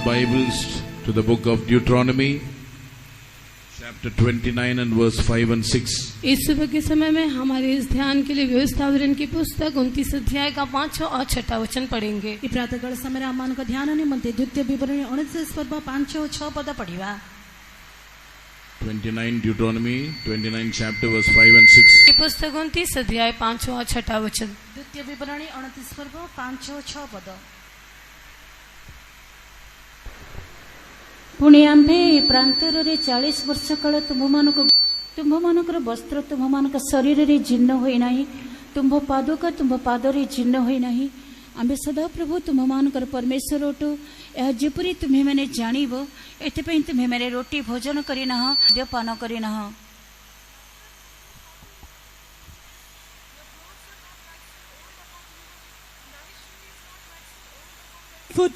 Bibles to the book of Deuteronomy, chapter 29 and verse 5 and 6. इस सुबह के समय में हमारे इस ध्यान के लिए व्यवस्था विवरण की पुस्तक 29 अध्याय का 5वां और 6वां वचन पढ़ेंगे। ಈ ಪ್ರಾತಃಕಾಲ ಸಮಯ ಅಮ್ಮನಕ ಧ್ಯಾನ ನಿಮ್ಮಂತೆ ದ್ವಿತೀಯ ವಿವರಣೆ 29 ಪರ್ವ 5 और 6 ಪದ ಪಡಿವಾ। 29 Deuteronomy 29 chapter verse 5 and 6. ये पुस्तक 29 अध्याय 5वां और 6वां वचन। द्वितीय विवरणे 29 पर्व 5 और 6 पद। पुणी आम्भे प्रांतर रे 40 वर्ष काल तुम्भमानकर वस्त्र तुम्भमानक शरीर रे जीर्ण होई नाही, तुम्भ पादुका तुम्भ पाद रे जीर्ण होई नाही। आम्भे सदा प्रभु तुम्भमानकर परमेश्वर ओटु। यह जेपरि तुम्हे माने जानिबो एतेपई तुम्हे माने रोटी भोजन करिनाह, मद्यपान करिनाह। Foot,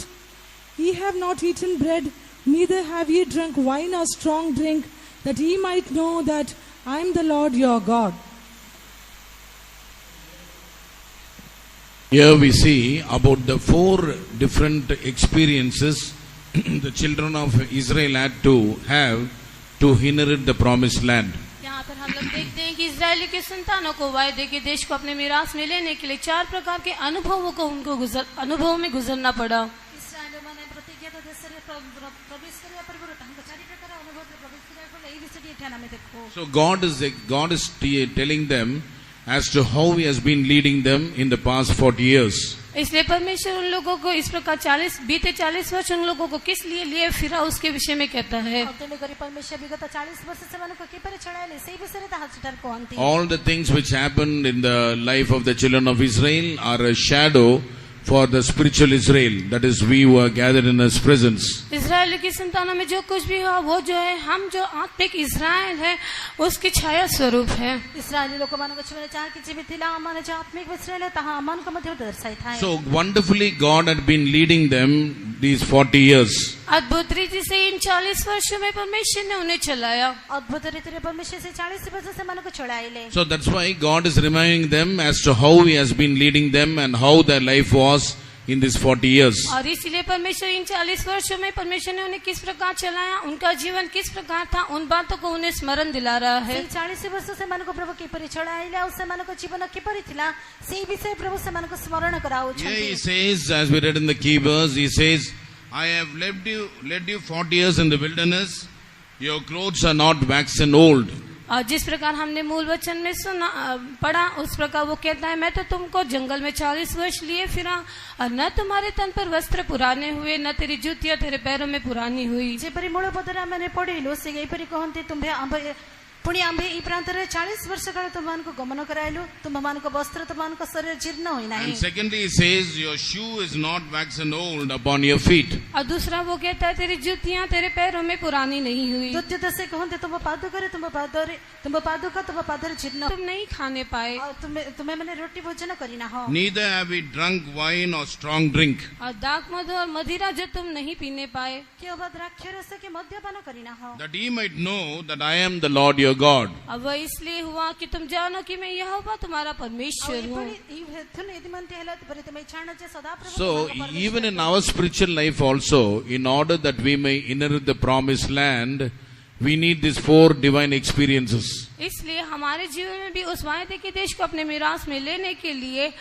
ye have not eaten bread, neither have ye drunk wine or strong drink, that ye might know that I am the Lord your God. Here we see about the 4 different experiences the children of Israel had to have to inherit the promised land. यहाँ पर हम लोग देखते हैं कि Israeli के संतानों को वायदे के देश को अपने मिरास में लेने के लिए 4 प्रकार के अनुभवों को अनुभवों में गुजरना पड़ा। इस्राएल माने प्रतिज्ञा देश रे प्रवेश करिया पूर्व तांको 4 प्रकार अनुभव रे प्रवेश करिया को एई विषय ध्यान में देखो। So God is telling them as to how he has been leading them in the past 40 years. इसलिए परमेश्वर उन लोगों को इस प्रकार 40 वर्ष उन लोगों को किस लिए लिए फिरा उसके विषय में कहता है। परमेश्वर विगत 40 वर्ष से मानको किपरि छडायले सेही विषय रे ताहा cheater कोहंती। All the things which happened in the life of the children of Israel are a shadow for the spiritual Israel, that is we who are gathered in his presence. इस्राएल की संतानों में जो कुछ भी हुआ वो जो है हम जो आत्मिक इस्राएल है उसकी छाया स्वरूप है। इस्राएली लोक मानको जीवन चाह कि जीवित थिला माने जो आत्मिक इस्राएल है ताहा मन को मध्य दर्शाई थाए। So wonderfully God had been leading them these 40 years. अद्भुत रीति से इन 40 वर्षों में परमेश्वर ने उन्हें चलाया। अद्भुत रीति से परमेश्वर से 40 वर्ष से मन को छुड़ाइले। So that's why God is reminding them as to how he has been leading them and how their life was in these 40 years. और इसलिए परमेश्वर इन 40 वर्षों में परमेश्वर ने उन्हें किस प्रकार चलाया, उनका जीवन किस प्रकार था, उन बातों को उन्हें स्मरण दिला रहा है। 40 वर्ष से मन को प्रभु किपरि छुड़ाइले और से मन को जीवन किपरि थिला सेही विषय प्रभु से मन को स्मरण कराउ छथि। Yeah, he says, as we read in the key verse, he says, I have led you 40 years in the wilderness, your clothes are not waxen old. और जिस प्रकार हमने मूल वचन में सुना पढ़ा उस प्रकार वो कहता है मैं तो तुमको जंगल में 40 वर्ष लिए फिरा और न तुम्हारे तन पर वस्त्र पुराने हुए न तेरी जूतियां तेरे पैरों में पुरानी हुई। जेपरि मूल पदरा मैंने पढ़िलो से एपरि कहंते तुम्हे पुणी आम्भे ई प्रांत रे 40 वर्ष काल तुममान को गमन कराइलो, तुममान को वस्त्र तुममान को शरीर जीर्ण होई नाही। And secondly he says your shoe is not waxen old upon your feet. और दूसरा वो कहता है तेरी जूतियां तेरे पैरों में पुरानी नहीं हुई। द्वितीय से कहंते तुम पादुका तुम पादरे जीर्ण तुम नहीं खाने पाए और तुम्हें मैंने रोटी भोजन करिना हो। Neither have we drunk wine or strong drink. और दाख मधु और मदिरा जो तुम नहीं पीने पाए के अब द्राक्षरस के मद्यपान करिना हो। That ye might know that I am the Lord your God. अब वह इसलिए हुआ कि तुम जानो कि मैं यहोवा तुम्हारा परमेश्वर हूँ। So even in our spiritual life also, in order that we may inherit the promised land, we need these 4 divine experiences. इसलिए हमारे जीवन में भी उस वायदे के देश को अपने मिरास में लेने के लिए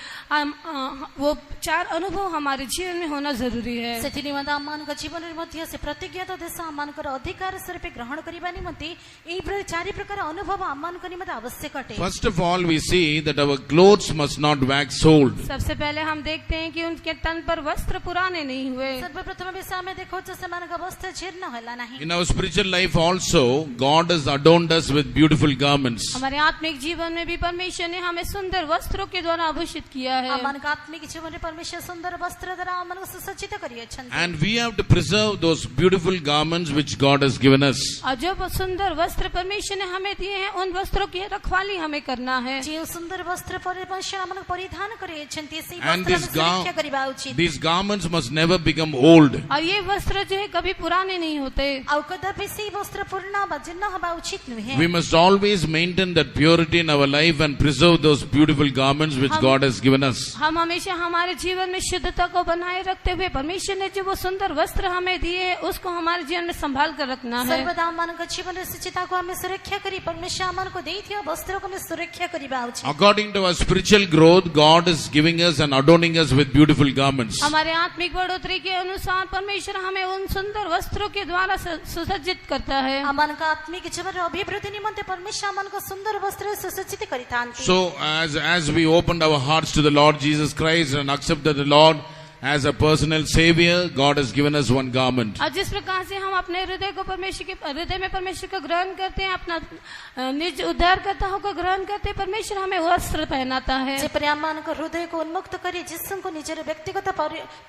वो 4 अनुभव हमारे जीवन में होना जरूरी है। सेथिनिमत आमान का जीवन रे मध्य से प्रतिज्ञात देश आमान कर अधिकार स्वरूप ग्रहण करिबा निमंते एई 4 प्रकार अनुभव आमान को निमंते आवश्यक अटे। First of all we see that our clothes must not wax old. सबसे पहले हम देखते हैं कि उनके तन पर वस्त्र पुराने नहीं हुए। सर्वप्रथम विषय में देखो जैसे मान का वस्त्र जीर्ण होला नहीं। In our spiritual life also God has adorned us with beautiful garments. हमारे आत्मिक जीवन में भी परमेश्वर ने हमें सुंदर वस्त्रों के द्वारा आभूषित किया है। आमान का आत्मिक जीवन में परमेश्वर सुंदर वस्त्र द्वारा आमान को सुसज्जित करिए छन। And we have to preserve those beautiful garments which God has given us. और जो सुंदर वस्त्र परमेश्वर ने हमें दिए हैं उन वस्त्रों की रखवाली हमें करना है। जो सुंदर वस्त्र परमेश्वर आमान को परिधान करिए छन तेसी And वस्त्र में सुरक्षा करिबा उचित। these garments must never become old. और ये वस्त्र जो है कभी पुराने नहीं होते। और कदापि सी वस्त्र पूर्ण बा जीर्ण हबा उचित नुहे। We must always maintain that purity in our life and preserve those beautiful garments which God has given us. हम हमेशा हमारे जीवन में शुद्धता को बनाए रखते हुए परमेश्वर ने जो वो सुंदर वस्त्र हमें दिए हैं उसको हमारे जीवन में संभाल कर रखना है। सर्वदा आमनक जीवन रे शुचिता को हमें सुरक्षा करी परमेश्वर आमनको देइथियो वस्त्र को हमें सुरक्षा करिबा उचित। According to our spiritual growth, God is giving us and adorning us with beautiful garments. हमारे आत्मिक बढ़ोतरी के अनुसार परमेश्वर हमें उन सुंदर वस्त्रों के द्वारा सुसज्जित करता है। आमनक आत्मिक जीवन अभिवृद्धि निमंते परमेश्वर आमनको सुंदर वस्त्र सुसज्जित करितांती। So as we opened our hearts to the Lord Jesus Christ and accepted the Lord as a personal savior, God has given us one garment. और जिस प्रकार से हम अपने हृदय को परमेश्वर के हृदय में परमेश्वर को ग्रहण करते हैं, अपना निज उद्धारकर्ता को ग्रहण करते हैं, परमेश्वर हमें वस्त्र पहनाता है। जेपरि आमनक हृदय को उन्मुक्त करी जिसको निजर व्यक्तिगत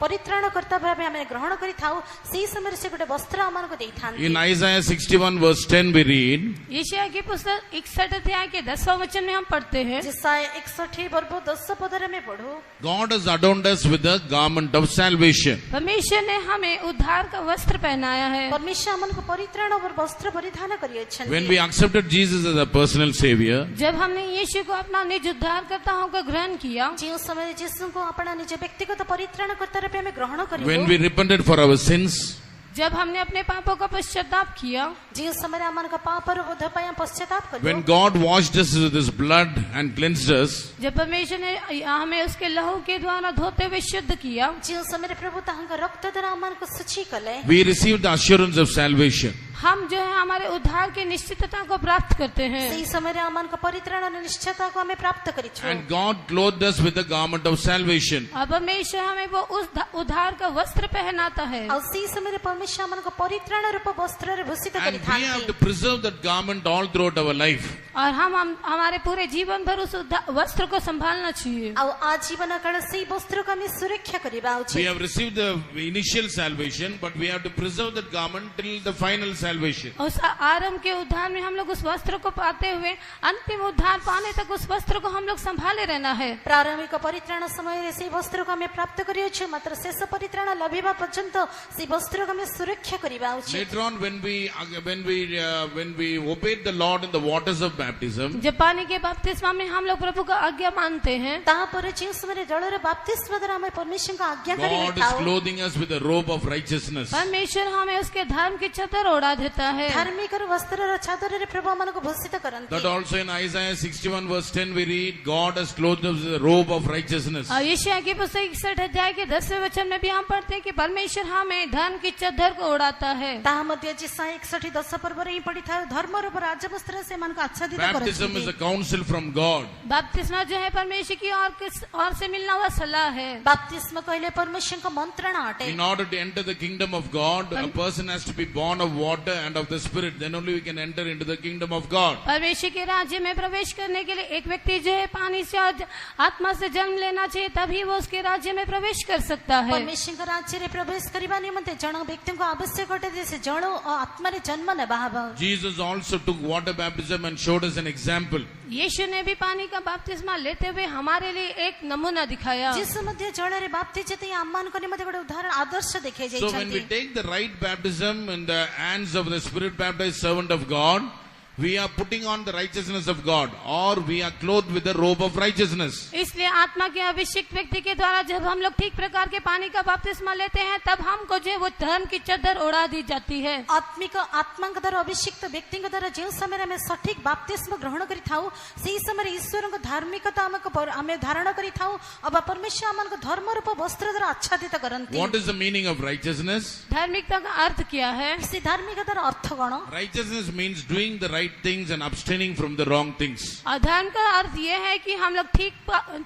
परित्राणकर्ता भाबे हमें ग्रहण करिथाउ सेही समय से गोटे वस्त्र आमनको देइथांती। In Isaiah 61 verse 10 we read, यशायाह की पुस्तक 61 अध्याय के 10वां वचन में हम पढ़ते हैं, जिसाय 61 वर्ष 10 पद में पढ़ो। God has adorned us with the garment of salvation. परमेश्वर ने हमें उद्धार का वस्त्र पहनाया है। परमेश्वर आमनको परित्राण और वस्त्र परिधान करियछन। When we accepted Jesus as a personal savior, जब हमने यीशु को अपना निज उद्धारकर्ता होकर ग्रहण किया, जो समय यीशु को अपना निज व्यक्तिगत परित्राणकर्ता रूपे हमें ग्रहण करियो। when we repented for our sins, जब हमने अपने पापों का पश्चाताप किया, जो समय आमनका पाप और बोध पाया पश्चाताप करियो। when God washed us with His blood and cleansed us, जब परमेश्वर ने हमें उसके लहू के द्वारा धोते हुए शुद्ध किया, जो समय प्रभु तांका रक्त द्वारा आमनको शुचि कले। we received the assurance of salvation. हम जो है हमारे उद्धार की निश्चितता को प्राप्त करते हैं। सेही समय आमनका परित्राण और निश्चयता को हमें प्राप्त करिछु। And God clothed us with the garment of salvation. अब परमेश्वर हमें वो उस उद्धार का वस्त्र पहनाता है। और सेही समय परमेश्वर आमनको परित्राण रूप वस्त्र रे भूषित And we have करिथांती। to preserve that garment all throughout our life. और हम हमारे पूरे जीवन भर उस वस्त्र को संभालना चाहिए। और आजीवन काल सेही वस्त्र को हमें सुरक्षा करिबा We उचित। have received the initial salvation, but we have to preserve that garment till the final salvation. उस आरंभ के उद्धार में हम लोग उस वस्त्र को पाते हुए अंतिम उद्धार पाने तक उस वस्त्र को हम लोग संभाले रहना है। प्रारंभिक परित्राण समय रे सेही वस्त्र को हमें प्राप्त करियछु, मात्र शेष परित्राण लभिबा पर्यंत सेही वस्त्र को हमें सुरक्षा करिबा उचित। Later on, when we obeyed the Lord in the waters of baptism, जब पानी के बपतिस्मा में हम लोग प्रभु का आज्ञा मानते हैं, तापर जे समय जल रे बपतिस्मा द्वारा हमें परमेश्वर का आज्ञा करि God is बैठाओ। clothing us with a robe of righteousness. परमेश्वर हमें उसके धर्म की चादर ओढ़ा देता है। धार्मिक वस्त्र र चादर रे प्रभु आमनको भूषित करन्ति। That also in Isaiah 61 verse 10 we read, God has clothed us with a robe of righteousness. और यशायाह की पुस्तक 61 अध्याय के 10वें वचन में भी हम पढ़ते हैं कि परमेश्वर हमें धर्म की चादर को ओढ़ाता है। ताहा मध्ये जिसाय 61 10 पर्व रे पढिथायो धर्म र राजवस्त्र से मानको आच्छादित Baptism is करछि। a counsel from God. बपतिस्मा जो है परमेश्वर की और से मिलना हुआ सलाह है। बपतिस्मा कहले परमेश्वर को मंत्रणा अटे। In order to enter the kingdom of God, a person has to be born of water and of the Spirit. Then only we can enter into the kingdom of God. परमेश्वर के राज्य में प्रवेश करने के लिए एक व्यक्ति जो है पानी से और आत्मा से जन्म लेना चाहिए, तभी वो उसके राज्य में प्रवेश कर सकता है। परमेश्वर का राज्य रे प्रवेश करिबा निमंते जण व्यक्ति को आवश्यक अटे जे जण आत्मा रे जन्म नेबा हबो। Jesus also took water baptism and showed us an example. यीशु ने भी पानी का बपतिस्मा लेते हुए हमारे लिए एक नमूना दिखाया। जिस मध्ये जल रे बपतिस्मा आम्मान को निमंते गोटे उदाहरण आदर्श देखे So when we take the right baptism in the hands of the Spirit baptized servant of God, we are putting on the righteousness of God, or we are clothed with the robe of righteousness. इसलिए आत्मा के अभिषिक्त व्यक्ति के द्वारा जब हम लोग ठीक प्रकार के पानी का बपतिस्मा लेते हैं, तब हमको जो है वो धर्म की चादर ओढ़ा दी जाती है। आत्मिक आत्मा के द्वारा अभिषिक्त व्यक्ति के द्वारा जो समय में सठिक बपतिस्मा ग्रहण करि थाउ, सेही समय ईश्वर को धार्मिकता हमें धारण करि थाउ। अब परमेश्वर हमन को धर्म रूप वस्त्र द्वारा आच्छादित करन्ति। What is the meaning of righteousness? धार्मिकता का अर्थ क्या है? से धार्मिकता र अर्थ गण। Righteousness means doing the right things and abstaining from the wrong things. धर्म का अर्थ यह है कि हम लोग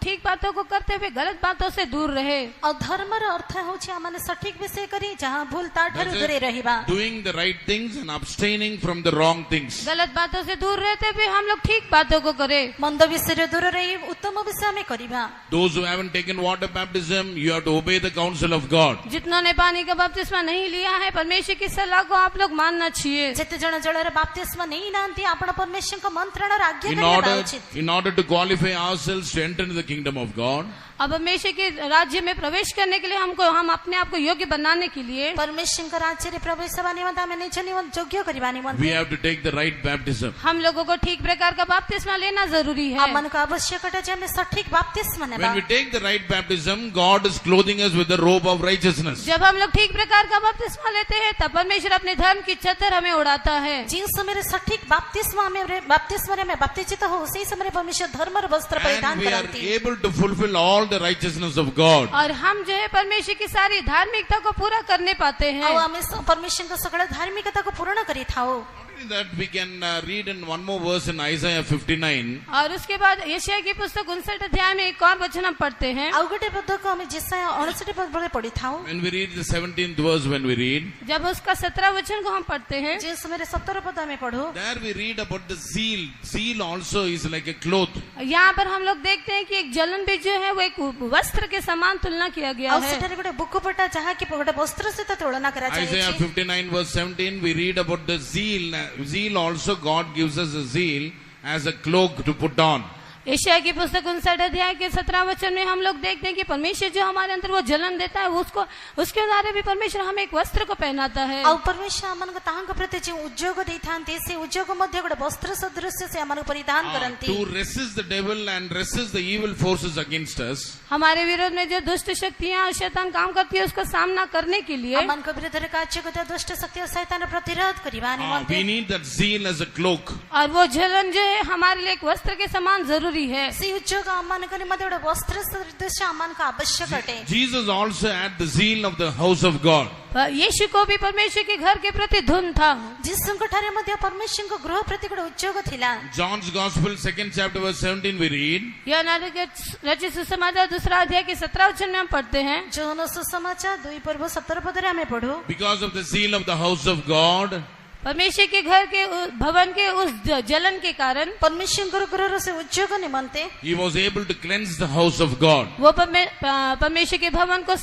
ठीक बातों को करते हुए गलत बातों से दूर रहे। और धर्म र अर्थ होछि हमने सठिक विषय करी जहां भूल ताठरु दूरे रहिबा। Doing the right things and abstaining from the wrong things. गलत बातों से दूर रहते हुए हम लोग ठीक बातों को करें। मंद विषय रे दूर रही उत्तम विषय हमें करिबा। Those who haven't taken water baptism, you have to obey the counsel of God. जितनों ने पानी का बपतिस्मा नहीं लिया है, परमेश्वर की सलाह को आप लोग मानना चाहिए। जेते जण जल रे बपतिस्मा नहीं ना ନିମନ୍ତେ ଆପଣ ପରମେଶ୍ୱରଙ୍କ ମନ୍ତ୍ରଣାର ଆଜ୍ଞା In କରିବା order, ଉଚିତ। in order to qualify ourselves to enter into the kingdom of God, अब परमेश्वर के राज्य में प्रवेश करने के लिए हम अपने आप को योग्य बनाने के लिए परमेश्वरଙ୍କ राज्ୟରେ ପ୍ରବେଶ ହେବା ନିମନ୍ତେ ଆମେ ନିଜ ନିମନ୍ତେ ଯୋଗ୍ୟ କରିବା we ନିମନ୍ତେ have to take the right baptism. हम लोगों को ठीक प्रकार का बपतिस्मा लेना जरूरी है। ଆମମାନଙ୍କୁ ଆବଶ୍ୟକ ଅଟେ ଯେ ଆମେ ସଠିକ ବାପ୍ତିସ୍ମ ନେବା। When we take the right baptism, God is clothing us with the robe of righteousness. जब हम लोग ठीक प्रकार का बपतिस्मा लेते हैं तब परमेश्वर अपने धर्म की चद्दर हमें उड़ाता है। ଯେଉଁ ସମୟରେ ସଠିକ ବାପ୍ତିସ୍ମରେ ଆମେ ବାପ୍ତିଚିତ ହଉ ସେହି ସମୟରେ ପରମେଶ୍ୱର ଧର୍ମର ବସ୍ତ୍ର ପରିଧାନ And we are କରନ୍ତି। able to fulfill all the righteousness of God. और हम जो है परमेश्वर की सारी धार्मिकता को पूरा करने पाते ଆଉ हैं। ଆମେ ପରମେଶ୍ୱରଙ୍କ ସକଳ ଧାର୍ମିକତାକୁ ପୂରଣ କରିଥାଉ। That we can read in one more verse in Isaiah 59. और उसके बाद यशायाह की पुस्तक 59 अध्याय में एक और वचन हम पढ़ते हैं। ଆଉ ଗୋଟେ ପଦକୁ ଆମେ ଯେସାୟା 59 ପଦରେ ପଢିଥାଉ। When we read the 17th verse, when we read, जब उसका 17 वचन को हम पढ़ते हैं, ଯେଉଁ ସମୟରେ 17 ପଦ ଆମେ ପଢୁ there we read about the zeal. Zeal also is like a cloth. यहाँ पर हम लोग देखते हैं कि एक जलन भी जो है वो एक वस्त्र के समान तुलना किया गया ଆଉ है। ସେଠାରେ ଗୋଟେ ବୁକୁପଟା ଯାହାକି ଗୋଟେ ବସ୍ତ୍ର ସହିତ ତୁଳନା Isaiah କରାଯାଇଛି। 59 verse 17, we read about the zeal. Zeal also, God gives us a zeal as a cloak to put on. यशायाह की पुस्तक 59 अध्याय के 17 वचन में हम लोग देखते हैं कि परमेश्वर जो हमारे अंदर वो जलन देता है उसको उसके द्वारा भी परमेश्वर हमें एक वस्त्र को पहनाता है। ଆଉ परमेश्वर ଆମମାନଙ୍କୁ ତାହାଙ୍କ ପ୍ରତି ଯେଉଁ ଉଦ୍యోଗ ଦେଇଥାନ୍ତି ସେ ଉଦ୍యోଗ ମଧ୍ୟ ଗୋଟେ ବସ୍ତ୍ର ସଦୃଶ୍ୟ ସେ ଆମମାନଙ୍କୁ ପରିଧାନ କରନ୍ତି। To resist the devil and resist the evil forces against us, हमारे विरोध में जो दुष्ट शक्तियां और शैतान काम करती है उसको सामना करने के लिए ଆମମାନଙ୍କ ବିରୋଧରେ କାର୍ଯ୍ୟ କରୁଥିବା ଦୁଷ୍ଟ ଶକ୍ତି ଓ ଶୈତାନର ପ୍ରତିରୋଧ କରିବା ନିମନ୍ତେ we need that zeal as a cloak. और वो जलन जो है हमारे लिए एक वस्त्र के समान जरूरी है। ସେ ଉଦ୍యోଗ ଆମମାନଙ୍କ ନିମନ୍ତେ ଗୋଟେ ବସ୍ତ୍ର ସଦୃଶ୍ୟ ଆମମାନଙ୍କୁ ଆବଶ୍ୟକ ଅଟେ। Jesus also had the zeal of the house of God. यीशु को भी परमेश्वर के घर के प्रति धुन था। ଯୀଶୁଙ୍କ ଠାରେ ମଧ୍ୟ ପରମେଶ୍ୱରଙ୍କ ଗୃହ ପ୍ରତି ଗୋଟେ ଉଦ୍యోଗ ଥିଲା। John's Gospel, 2nd chapter, verse 17, we read, यह रचित सुसमाचार 2 अध्याय के 17 वचन में हम पढ़ते हैं। ଯୌନ ସୁସମାଚାର 2 पर्व 17 पदରେ ଆମେ ପଢୁ। because of the zeal of the house of God, परमेश्वर के घर के भवन के उस जलन के कारण परमेश्वरଙ୍କ ଗୃହର ସେ ଉଦ୍యోଗ ନିମନ୍ତେ he was able to cleanse the house of God. वो परमेश्वर के भवन को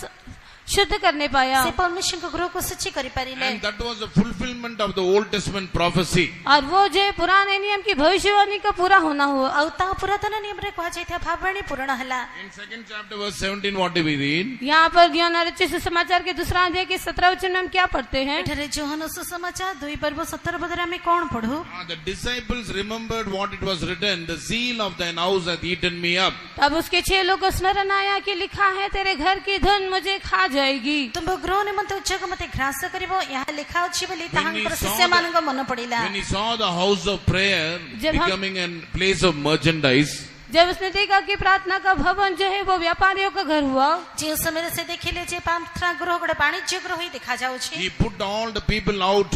शुद्ध करने पाया ସେ परमेश्वरଙ୍କ ଗୃହକୁ ଶୁଚି କରିପାରିଲେ। And that was the fulfillment of the Old Testament prophecy. और वो जो पुराने नियम की भविष्यवाणी का पूरा होना हुआ। ଆଉ ତାହା ପୁରାତନ ନିୟମରେ କୁହାଯାଇଥିବା ଭାବବାଣୀ ପୂରଣ ହେଲା। In 2nd chapter, verse 17, what do we read? यहाँ पर रचित सुसमाचार के 2 अध्याय के 17 वचन में हम क्या पढ़ते हैं? ଏଠାରେ ଯୌନ ସୁସମାଚାର 2 पर्व 17 पदରେ ଆମେ କଣ ପଢୁ? The disciples remembered what it was written, the zeal of thine house hath eaten me up. तब उसके चेलों को स्मरण आया कि लिखा है तेरे घर की धन मुझे खा जाएगी। ତୁମ୍ଭ ଗୃହ ନିମନ୍ତେ ଉଦ୍యోଗ ମତେ ଗ୍ରାସ କରିବ ଏହା ଲେଖା ଅଛି ବୋଲି ତାହାଙ୍କର ଶିଷ୍ୟମାନଙ୍କ ମନ ପଡିଲା। When he saw the house of prayer becoming a place of merchandise, जब उसने देखा कि प्रार्थना का भवन जो है वो व्यापारियों का घर हुआ, ଯେଉଁ ସମୟରେ ସେ ଦେଖିଲେ ଯେ ପ୍ରାର୍ଥନା ଗୃହ ଗୋଟେ ବାଣିଜ୍ୟ ଗୃହ ହୋଇ ଦେଖାଯାଉଛି। he put all the people out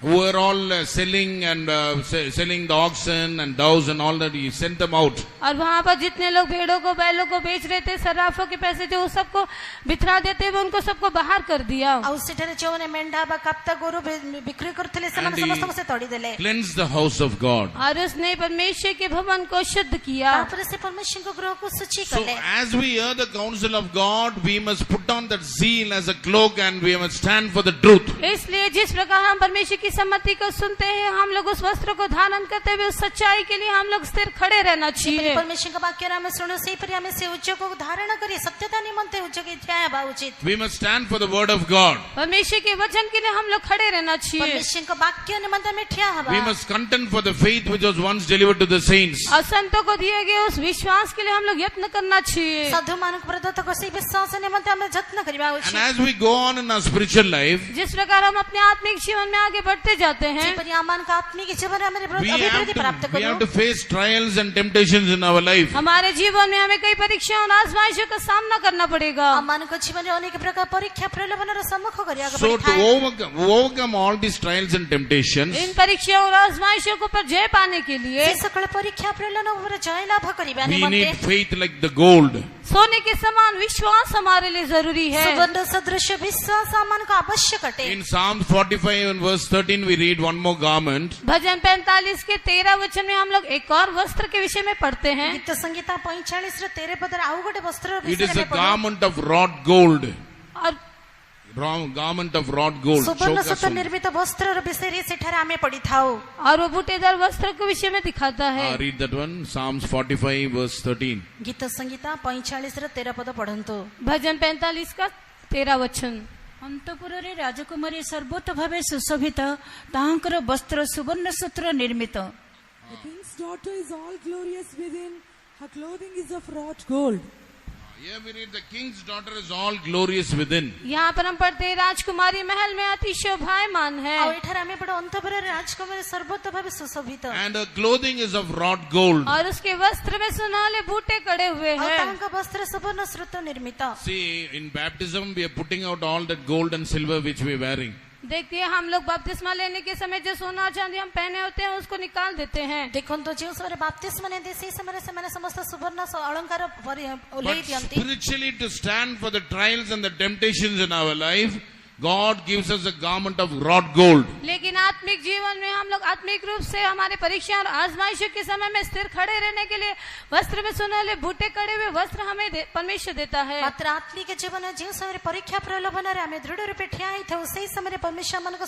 who were all selling and selling the oxen and doves and all that. He sent them out. और वहाँ पर जितने लोग भेड़ों को बैलों को बेच रहे थे सर्राफों के पैसे जो सबको बिथरा देते हुए उनको सबको बाहर कर दिया। ଆଉ ସେଠାରେ ଯେଉଁମାନେ ମେଣ୍ଢା ବା କାପ୍ତା ଗୋରୁ ବିକ୍ରି କରୁଥିଲେ ସେମାନେ ସମସ୍ତଙ୍କୁ ସେ ତଡ଼ିଦେଲେ। Cleanse the house of God. और उसने परमेश्वर के भवन को शुद्ध किया। ତାପରେ ସେ ପରମେଶ୍ୱରଙ୍କ ଗୃହକୁ ଶୁଚି So କଲେ। as we hear the counsel of God, we must put on that zeal as a cloak and we must stand for the truth. इसलिए जिस प्रकार हम परमेश्वर की सम्मति को सुनते हैं हम लोग उस वस्त्र को धारण करते हुए उस सच्चाई के लिए हम लोग स्थिर खड़े रहना चाहिए। परमेश्वरଙ୍କ ବାକ୍ୟରେ ଆମେ ଶୁଣୁ ସେହିପରି ଆମେ ସେ ଉଦ୍ୟୋଗକୁ ଧାରଣ କରି ସତ୍ୟତା ନିମନ୍ତେ ଉଦ୍ୟୋଗୀ ଠିଆ ହେବା ଉଚିତ। We must stand for the word of God. परमेश्वर के वचन के लिए हम लोग खड़े रहना चाहिए। परमेश्वरଙ୍କ ବାକ୍ୟ ନିମନ୍ତେ ଆମେ ଠିଆ ହେବା। We must contend for the faith which was once delivered to the saints. और संतों को दिए गए उस विश्वास के लिए हम लोग यत्न करना चाहिए। ସାଧୁମାନଙ୍କୁ ପ୍ରଦତ୍ତ କରି ସେଇ ବିଶ୍ୱାସ ନିମନ୍ତେ ଆମେ ଯତ୍ନ କରିବା And ଉଚିତ। as we go on in our spiritual life, जिस प्रकार हम अपने आत्मिक जीवन में आगे बढ़ते जाते हैं ଯେପରି ଆମମାନଙ୍କ ଆତ୍ମିକ ଜୀବନରେ ଆମେ we ଅଭିବୃଦ୍ଧି ପ୍ରାପ୍ତ have କରୁ। to face trials and temptations in our life. हमारे जीवन में हमें कई परीक्षाओं और आजमाइशों का सामना करना पड़ेगा। ଆମମାନଙ୍କ ଜୀବନରେ ଅନେକ ପ୍ରକାର ପରୀକ୍ଷା ପ୍ରଲୋଭନର ସମ୍ମୁଖ କରିବାକୁ So to ପଡିଥାଏ। overcome all these trials and temptations, इन परीक्षाओं और आजमाइशों को पर जय पाने के लिए ସେ ସକଳ ପରୀକ୍ଷା ପ୍ରଲୋଭନ ଉପରେ ଜୟ ଲାଭ କରିବା we ନିମନ୍ତେ need faith like the gold. सोने के समान विश्वास हमारे लिए जरूरी है। ସୁବର୍ଣ୍ଣ ସଦୃଶ ବିଶ୍ୱାସ ଆମମାନଙ୍କୁ ଆବଶ୍ୟକ ଅଟେ। In Psalm 45 and verse 13 we read one more garment. भजन 45 के 13 वचन में हम लोग एक और वस्त्र के विषय में पढ़ते हैं। ଗୀତ ସଂଗୀତା 45 ର 13 ପଦରେ ଆଉ ଗୋଟେ ବସ୍ତ୍ର It ବିଷୟରେ is a ଆମେ ପଢୁ। garment of wrought gold. और garment of wrought gold. ସୁବର୍ଣ୍ଣ ସୂତ Shokasum. ନିର୍ମିତ ବସ୍ତ୍ରର ବିଷୟରେ ସେଠାରେ ଆମେ ପଢିଥାଉ। और वो बूटेदार वस्त्र के विषय में दिखाता है। Read that one. Psalms 45 verse 13. ଗୀତ ସଂହିତା 45 ର 13 ପଦ ପଢନ୍ତୁ। भजन 45 का 13 वचन। ଅନ୍ତପୁରରେ ରାଜକୁମାରୀ ସର୍ବତ ଭାବେ ସୁଶୋଭିତ, ତାହାଙ୍କର ବସ୍ତ୍ର ସୁବର୍ଣ୍ଣ ସୂତ୍ର ନିର୍ମିତ। The king's daughter is all glorious within. Her clothing is of wrought gold. Here we read the king's daughter is all glorious within. यहाँ पर हम पढ़ते हैं राजकुमारी महल में अति शोभायमान है। ଆଉ ଏଠାରେ ଆମେ ପଢୁ ଅନ୍ତପୁରରେ ରାଜକୁମାରୀ ସର୍ବତ ଭାବେ ସୁଶୋଭିତ। And her clothing is of wrought gold. और उसके वस्त्र में सुनहले बूटे कड़े हुए ଆଉ हैं। ତାଙ୍କ ବସ୍ତ୍ର ସୁବର୍ଣ୍ଣ ସୂତ ନିର୍ମିତ। See, in baptism we are putting out all that gold and silver which we are wearing. देखिए हम लोग बपतिस्मा लेने के समय जो सोना चांदी हम पहने होते हैं उसको निकाल देते हैं। ଦେଖନ୍ତୁ ଯେଉଁ ସମୟରେ ବାପ୍ତିସ୍ମ ନିଅନ୍ତି ସେହି ସମୟରେ ସେମାନେ ସମସ୍ତ ସୁବର୍ଣ୍ଣ ଅଳଙ୍କାର ଓହ୍ଲେଇ But ଦିଅନ୍ତି। spiritually, to stand for the trials and the temptations in our life, God gives us a garment of wrought gold. लेकिन आत्मिक जीवन में हम लोग आत्मिक रूप से हमारे परीक्षा और आजमाइशों के समय में स्थिर खड़े रहने के लिए वस्त्र में सुनहले बूटे कड़े हुए वस्त्र हमें परमेश्वर देता है। ମାତ୍ର ଆତ୍ମିକ ଜୀବନ ଯେଉଁ ସମୟରେ ପରୀକ୍ଷା ପ୍ରଲୋଭନରେ ଆମେ ଦୃଢ ରୂପେ ଠିଆ ହେଇଥାଉ ସେହି ସମୟରେ ପରମେଶ୍ୱର ଆମମାନଙ୍କୁ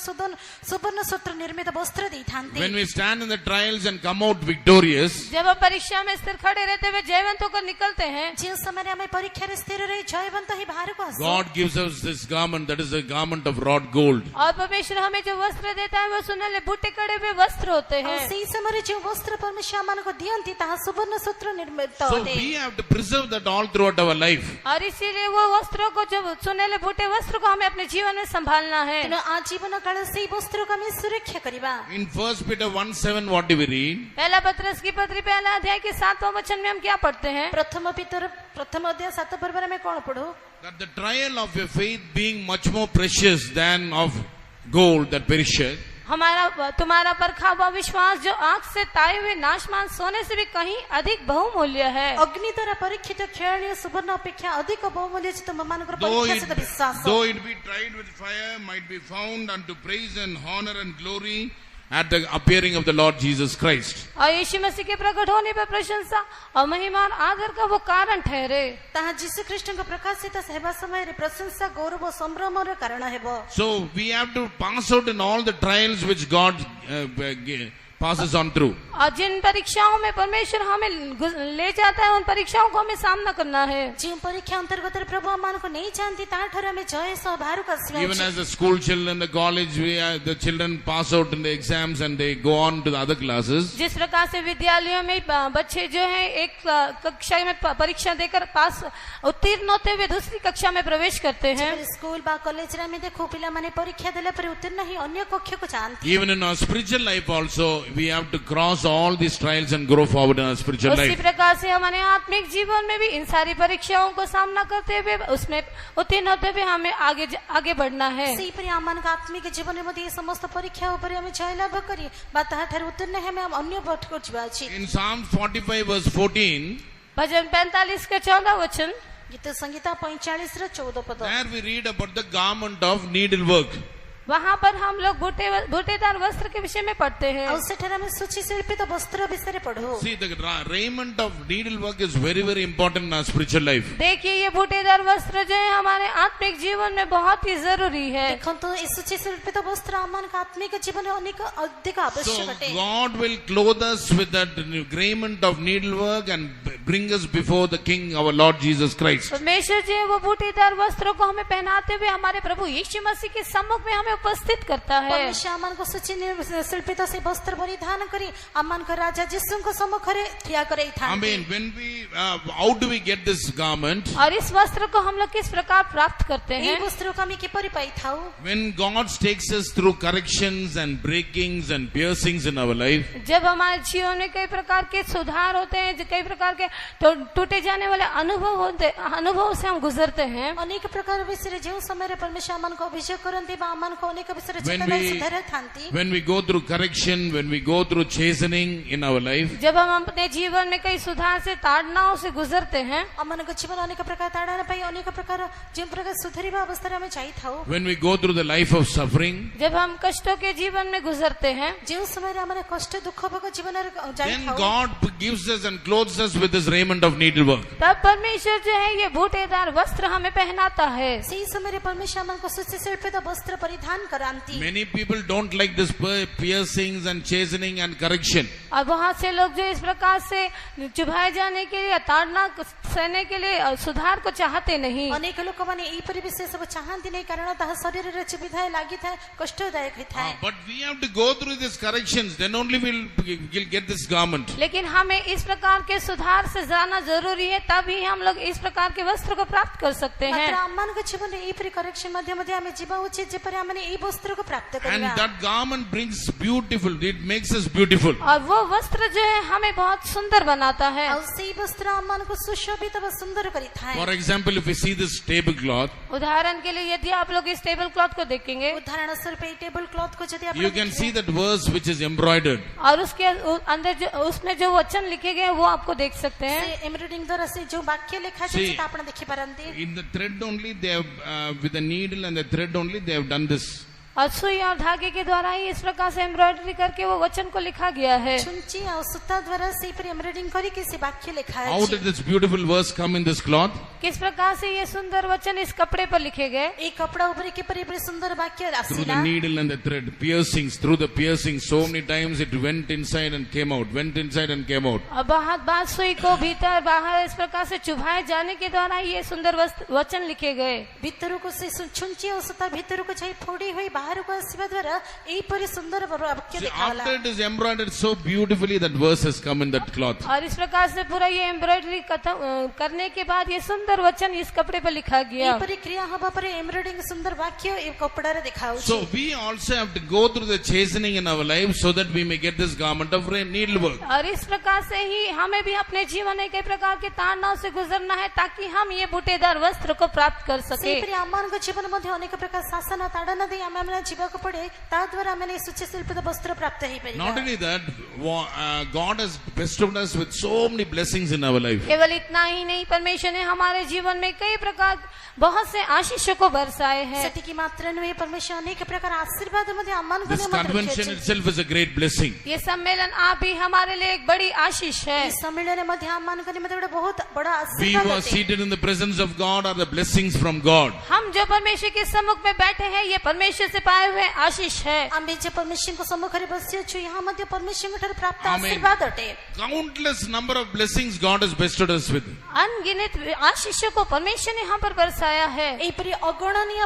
ସୁବର୍ଣ୍ଣ ସୂତ୍ର ନିର୍ମିତ ବସ୍ତ୍ର ଦେଇଥାନ୍ତି। When we stand in the trials and come out victorious, जब हम परीक्षा में स्थिर खड़े रहते हुए जयवंत होकर निकलते हैं, ଯେଉଁ ସମୟରେ ଆମେ ପରୀକ୍ଷାରେ ସ୍ଥିର ରହି ଜୟବନ୍ତ ହୋଇ ବାହାରକୁ ଆସୁ God gives us this garment, that is the garment of wrought gold. और परमेश्वर हमें जो वस्त्र देता है वो सुनहले बूटे कड़े हुए वस्त्र होते ଆଉ हैं। ସେହି ସମୟରେ ଯେଉଁ ବସ୍ତ୍ର ପରମେଶ୍ୱର ଆମମାନଙ୍କୁ ଦିଅନ୍ତି ତାହା ସୁବର୍ଣ୍ଣ ସୂତ୍ର ନିର୍ମିତ So ଅଟେ। we have to preserve that all throughout our life. और इसीलिए वो वस्त्रों को जो सुनहले बूटे वस्त्र को हमें अपने जीवन में संभालना है। ତେଣୁ ଆଜୀବନ କାଳ ସେହି ବସ୍ତ୍ରକୁ ଆମେ ସୁରକ୍ଷା କରିବା। In 1 Peter 1:7, what do we read? पहला पत्रस की पत्री पहला अध्याय के 7वें वचन में हम क्या पढ़ते हैं? ପ୍ରଥମ ପିତର ପ୍ରଥମ ଅଧ୍ୟାୟ 7 ପର୍ବରେ ଆମେ କଣ ପଢୁ? That the trial of your faith being much more precious than of gold that perisheth, तुम्हारा परखा हुआ विश्वास जो आग से ताए हुए नाशमान सोने से भी कहीं अधिक बहुमूल्य है। ଅଗ୍ନି ଦ୍ୱାରା ପରୀକ୍ଷିତ କ୍ଷୟଣୀୟ ସୁବର୍ଣ୍ଣ ଅପେକ୍ଷା ଅଧିକ ବହୁମୂଲ୍ୟ ଅଛି ତୁମମାନଙ୍କର ପରୀକ୍ଷା ସହିତ ବିଶ୍ୱାସ। though it be tried with fire, might be found unto praise and honor and glory at the appearing of the Lord Jesus Christ. और यीशु मसीह के प्रकट होने पर प्रशंसा और महिमा और आदर का वो कारण ठहरे। ତାହା ଯୀଶୁ ଖ୍ରୀଷ୍ଟଙ୍କ ପ୍ରକାଶିତ ହେବା ସମୟରେ ପ୍ରଶଂସା ଗୌରବ ସମ୍ଭ୍ରମର କାରଣ ହେବ। So we have to pass out in all the trials which God passes on through. और जिन परीक्षाओं में परमेश्वर हमें ले जाता है उन परीक्षाओं को हमें सामना करना है। ଯେଉଁ ପରୀକ୍ଷା ଅନ୍ତର୍ଗତରେ ପ୍ରଭୁ ଆମମାନଙ୍କୁ ନେଇ ଯାଆନ୍ତି ତାଠାରୁ ଆମେ ଜୟ ସହ ବାହାରକୁ ଆସିବା Even ଉଚିତ। as the school children, the college, the children pass out in the exams and they go on to the other classes. जिस प्रकार से विद्यालयों में बच्चे जो हैं एक कक्षा में परीक्षा देकर पास उत्तीर्ण होते हुए दूसरी कक्षा में प्रवेश करते हैं, ଯେପରି ସ୍କୁଲ ବା କଲେଜରେ ଆମେ ଦେଖୁ ପିଲାମାନେ ପରୀକ୍ଷା ଦେଲା ପରେ ଉତ୍ତୀର୍ଣ୍ଣ ହୋଇ ଅନ୍ୟ କକ୍ଷକୁ ଯାଆନ୍ତି। Even in our spiritual life also, we have to cross all these trials and grow forward in our spiritual उसी life. प्रकार से हमारे आत्मिक जीवन में भी इन सारी परीक्षाओं को सामना करते हुए उसमें उत्तीर्ण होते हुए हमें आगे बढ़ना है। ସେହିପରି ଆମମାନଙ୍କ ଆତ୍ମିକ ଜୀବନରେ ମଧ୍ୟ ଏ ସମସ୍ତ ପରୀକ୍ଷା ଉପରେ ଆମେ ଜୟ ଲାଭ କରି ବା ତାହାଠାରୁ ଉତ୍ତୀର୍ଣ୍ଣ ହୋଇ ଆମେ ଅନ୍ୟ ପଥକୁ ଯିବା ଉଚିତ। In Psalm 45 verse 14, भजन 45 का 14 वचन, ଗୀତ ସଂହିତା 45 ର 14 ପଦ। there we read about the garment of needlework. वहाँ पर हम लोग बूटेदार वस्त्र के विषय में पढ़ते हैं। ଆଉ ସେଠାରେ ଆମେ ସୂଚୀ ଶିଳ୍ପିତ ବସ୍ତ୍ର ବିଷୟରେ ପଢୁ। See, the raiment of needlework is very, very important in our spiritual life. देखिए ये बूटेदार वस्त्र जो है हमारे आत्मिक जीवन में बहुत ही जरूरी है। ଦେଖନ୍ତୁ ଏ ସୂଚୀ ଶିଳ୍ପିତ ବସ୍ତ୍ର ଆମମାନଙ୍କ ଆତ୍ମିକ ଜୀବନରେ ଅଧିକ So ଆବଶ୍ୟକ ଅଟେ। God will clothe us with that raiment of needlework and bring us before the King, our Lord Jesus Christ. परमेश्वर जी वो बूटेदार वस्त्रों को हमें पहनाते हुए हमारे प्रभु यीशु मसीह के सम्मुख में हमें उपस्थित करता है। परमेश्वर ଆମମାନଙ୍କୁ ସୂଚୀ ଶିଳ୍ପିତ ସେ ବସ୍ତ୍ର ପରିଧାନ କରି ଆମମାନଙ୍କ ରାଜା ଯୀଶୁଙ୍କ ସମ୍ମୁଖରେ ଠିଆ I କରାଇଥାନ୍ତି। mean, when we, how do we get this garment? और इस वस्त्र को हम लोग किस प्रकार प्राप्त करते ଏହି हैं? ବସ୍ତ୍ରକୁ ଆମେ କିପରି ପାଇଥାଉ? When God takes us through corrections and breakings and piercings in our life, जब हमारे जीवन में कई प्रकार के सुधार होते हैं, कई प्रकार के टूटे जाने वाले अनुभव से हम गुजरते हैं, ଅନେକ ପ୍ରକାର ବିଷୟରେ ଯେଉଁ ସମୟରେ ପରମେଶ୍ୱର ଆମମାନଙ୍କୁ ଅଭିଯୋଗ କରନ୍ତି ବା ଆମମାନଙ୍କୁ अनेक विषय When चेतना we- सुधार थांती When we go through correction, when we go through chastening in our life, जब हम अपने जीवन में कई सुधार से ताड़नाओं से गुजरते हैं, अमनको जीवन अनेक प्रकार ताड़ना पाई अनेक प्रकार जो प्रकार सुधरिबा अवस्था रे हमें चाहि थाउ when we go through the life of suffering, जब हम कष्टों के जीवन में गुजरते हैं, जो समय रे हमने कष्ट दुख भोग जीवन रे जाई then थाउ God gives us and clothes us with this raiment of needlework. तब परमेश्वर जो है ये बूटेदार वस्त्र हमें पहनाता है। सही समय रे परमेश्वर हमको सुचि शिल्पित वस्त्र परिधान करांती Many people don't like this piercings and chastening and correction. और बहुत से लोग जो इस प्रकार से चुभाए जाने के लिए, ताड़ना सहने के लिए सुधार को चाहते नहीं। अनेक लोक माने ई परि विषय सब चाहंती नहीं कारण ताहा शरीर रे चिबिधाय लागि थाए कष्टदायक होय थाए But we have to go through these corrections, then only we'll get this garment. लेकिन हमें इस प्रकार के सुधार से जाना जरूरी है, तभी हम लोग इस प्रकार के वस्त्र को प्राप्त कर सकते मात्र हैं। अम्मानको जीवन ई परि करेक्शन मध्ये मध्ये हमें जीवा उचित जे परि हमने ई वस्त्र को प्राप्त And करबा that garment brings beautiful, it makes us beautiful. और वो वस्त्र जो है हमें बहुत सुंदर बनाता है। और सही वस्त्र अम्मानको सुशोभित व सुंदर करी थाए For example, if we see this tablecloth, उदाहरण के लिए यदि आप लोग इस टेबल क्लॉथ को देखेंगे उदाहरण स्वरूप ई टेबल क्लॉथ को यदि आप you can see that verse which is embroidered. और उसके अंदर जो उसमें जो वचन लिखे गए हैं वो आपको देख सकते हैं। से एम्ब्रॉयडिंग द्वारा से जो वाक्य लिखा See, छै आपण देखि पारंती In the thread only they have, with the needle and the thread only they have done this. और सुई और धागे के द्वारा ही इस प्रकार से एम्ब्रॉयडरी करके वो वचन को लिखा गया है। छुंची और सूता द्वारा से पर एम्ब्रॉयडिंग करी के से वाक्य लिखा How है did this beautiful verse come in this cloth? किस प्रकार से ये सुंदर वचन इस कपड़े पर लिखे गए? एक कपड़ा ऊपर के पर सुंदर वाक्य Through the आसीला needle and the thread, piercings, through the piercings, so many times it went inside and came out, went inside and came out. और बहुत बात सुई को भीतर बाहर इस प्रकार से चुभाए जाने के द्वारा ये सुंदर वचन लिखे गए। भीतर को से छुंची और सूता भीतर को जाई फोड़ी हुई बाहर को आसीबा द्वारा एई परि सुंदर वाक्य See, दिखाला after it is embroidered so beautifully, that verse has come in that cloth. और इस प्रकार से पूरा ये एम्ब्रॉयडरी करने के बाद ये सुंदर वचन इस कपड़े पर लिखा गया। एई परि क्रिया हबा पर एम्ब्रॉयडिंग सुंदर वाक्य ए कपड़ा रे दिखाउ So we also have to go through the chastening in our life so that we may get this garment of needlework. और इस प्रकार से ही हमें भी अपने जीवन में कई प्रकार के ताड़नाओं से गुजरना है ताकि हम ये बूटेदार वस्त्र को प्राप्त कर सके। सेही परि अम्मानको जीवन मध्ये अनेक प्रकार शासन ताड़ना दे हमने जीवक पड़े ता द्वारा हमने सुचि शिल्पित वस्त्र प्राप्त हेइ परिबा। Not only that, God has bestowed us with so many blessings in our life. केवल इतना ही नहीं, परमेश्वर ने हमारे जीवन में कई प्रकार बहुत से आशीषों को बरसाए हैं। सेतिकी मात्र नुहे परमेश्वर अनेक प्रकार आशीर्वाद मध्ये अम्मानको This convention itself is a great blessing. ये सम्मेलन आप भी हमारे लिए एक बड़ी आशीष है। इस सम्मेलन मध्ये अम्मानको निमित्त एउटा बहुत बडा We आशीर्वाद who are है। seated in the presence of God are the blessings from God. हम जो परमेश्वर के सम्मुख में बैठे हैं ये परमेश्वर से पाए हुए आशीष है। आम्ही जे परमेश्वरको सम्मुखରେ बसिअछु यहाँ मध्ये परमेश्वरको प्राप्त Amen. आशीर्वाद अटे। Countless number of blessings God has bestowed us with. अनगिनत आशीषों को परमेश्वर ने हम पर बरसाया है। एपरि अगणनीय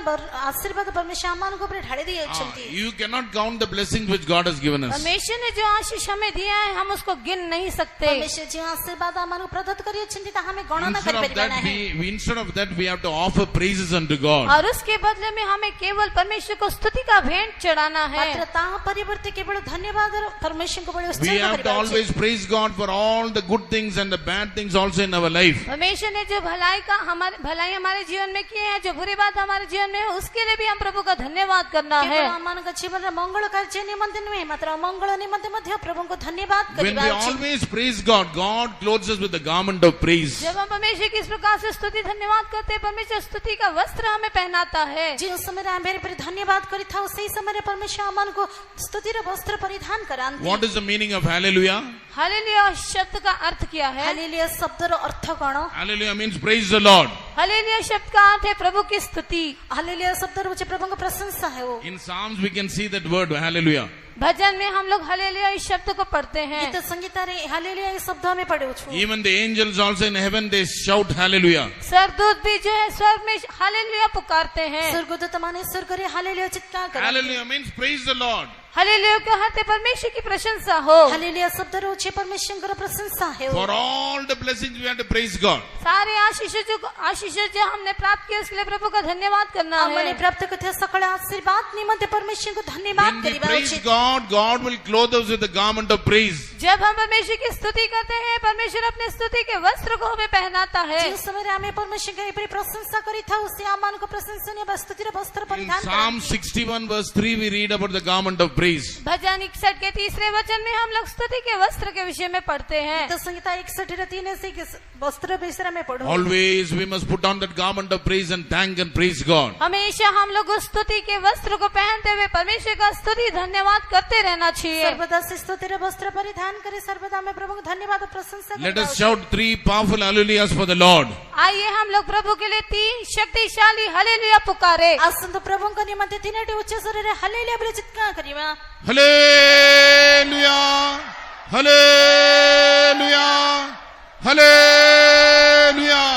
आशीर्वाद परमेश्वर अम्मानको ऊपर ढाळी दिएछन्ति। You cannot count the blessings which God has given us. परमेश्वर ने जो आशीष हमें दिया है हम उसको गिन नहीं सकते। परमेश्वर जे आशीर्वाद अम्मानको प्रदत्त गरिएछन्ति ता हामी गणना गरिପାରିबा नाही। Instead of that, we have to offer praises unto God. और उसके बदले में हमें केवल परमेश्वर को स्तुति का भेंट चढ़ाना है। मात्र ता परिवर्ते केवल धन्यवाद और परमेश्वर को बड़े We उत्सव have to always praise God for all the good things and the bad things also in our life. परमेश्वर ने जो भलाई हमारे जीवन में किए हैं, जो बुरी बात हमारे जीवन में है, उसके लिए भी हम प्रभु का धन्यवाद करना है। केवल अम्मानको जीवन मंगल कार्य निमित्त नुहे मात्र मंगल निमित्त मध्ये प्रभुको धन्यवाद When we गरिबा उचित। always praise God, God clothes us with the garment of praise. जब हम परमेश्वर की इस प्रकार से स्तुति धन्यवाद करते हैं, परमेश्वर स्तुति का वस्त्र हमें पहनाता है। जो समय आम्हे धन्यवाद गरिथाउ सेही समय परमेश्वर अम्मानको स्तुति र वस्त्र परिधान करान्ति। What is the meaning of hallelujah? Hallelujah शब्द का अर्थ क्या है? हालेलुया शब्द र अर्थ कण? Hallelujah means praise the Lord. Hallelujah शब्द का अर्थ है प्रभु की स्तुति। हालेलुया शब्द र प्रभुको प्रशंसा है वो। In Psalms we can see that word hallelujah. भजन में हम लोग हालेलुया इस शब्द को पढ़ते हैं। गीत संगीत रे हालेलुया इस शब्द में पढ़े छु। Even the angels also in heaven they shout hallelujah. सरदूत भी जो है स्वर्ग में हालेलुया पुकारते हैं। स्वर्गदूत माने स्वर्ग रे हालेलुया चित्कार करते। Hallelujah means praise the Lord. Hallelujah का अर्थ है परमेश्वर की प्रशंसा हो। हालेलुया शब्द रोचे परमेश्वर प्रशंसा है। For all the blessings we have to praise God. सारे आशीष जो हमने प्राप्त किए उसके लिए प्रभु का धन्यवाद करना हमने है। प्राप्त करते सकल आशीर्वाद निमित्त परमेश्वर को धन्यवाद When we करिबा praise उचित। God, God will clothe us with the garment of praise. जब हम परमेश्वर की स्तुति करते हैं परमेश्वर अपने स्तुति के वस्त्र को हमें पहनाता है। जिस समय आमे परमेश्वर के एपरी प्रशंसा करिथाउ से आमान को प्रशंसनीय स्तुतिर वस्त्र In परिधान Psalm 61 verse 3 we read about the garment of praise. भजन 61 के 3 वचन में हम लोग स्तुति के वस्त्र के विषय में पढ़ते हैं। तो संगीता 61 से वस्त्र विषय में पढ़ो। Always we must put on that garment of praise and thank and praise God. हमेशा हम लोग उस स्तुति के वस्त्र को पहनते हुए परमेश्वर का स्तुति धन्यवाद करते रहना चाहिए। सर्वदा से स्तुतिर वस्त्र परिधान करे सर्वदा में प्रभु को धन्यवाद और प्रशंसा Let us shout 3 powerful hallelujahs for the Lord. आइए हम लोग प्रभु के लिए 3 शक्तिशाली हालेलुया पुकारे। आसंत प्रभु को निमंत्रित 3 उच्च स्वर रे हालेलुया बोले चित्कार करिवा। Hallelujah! Hallelujah! Hallelujah!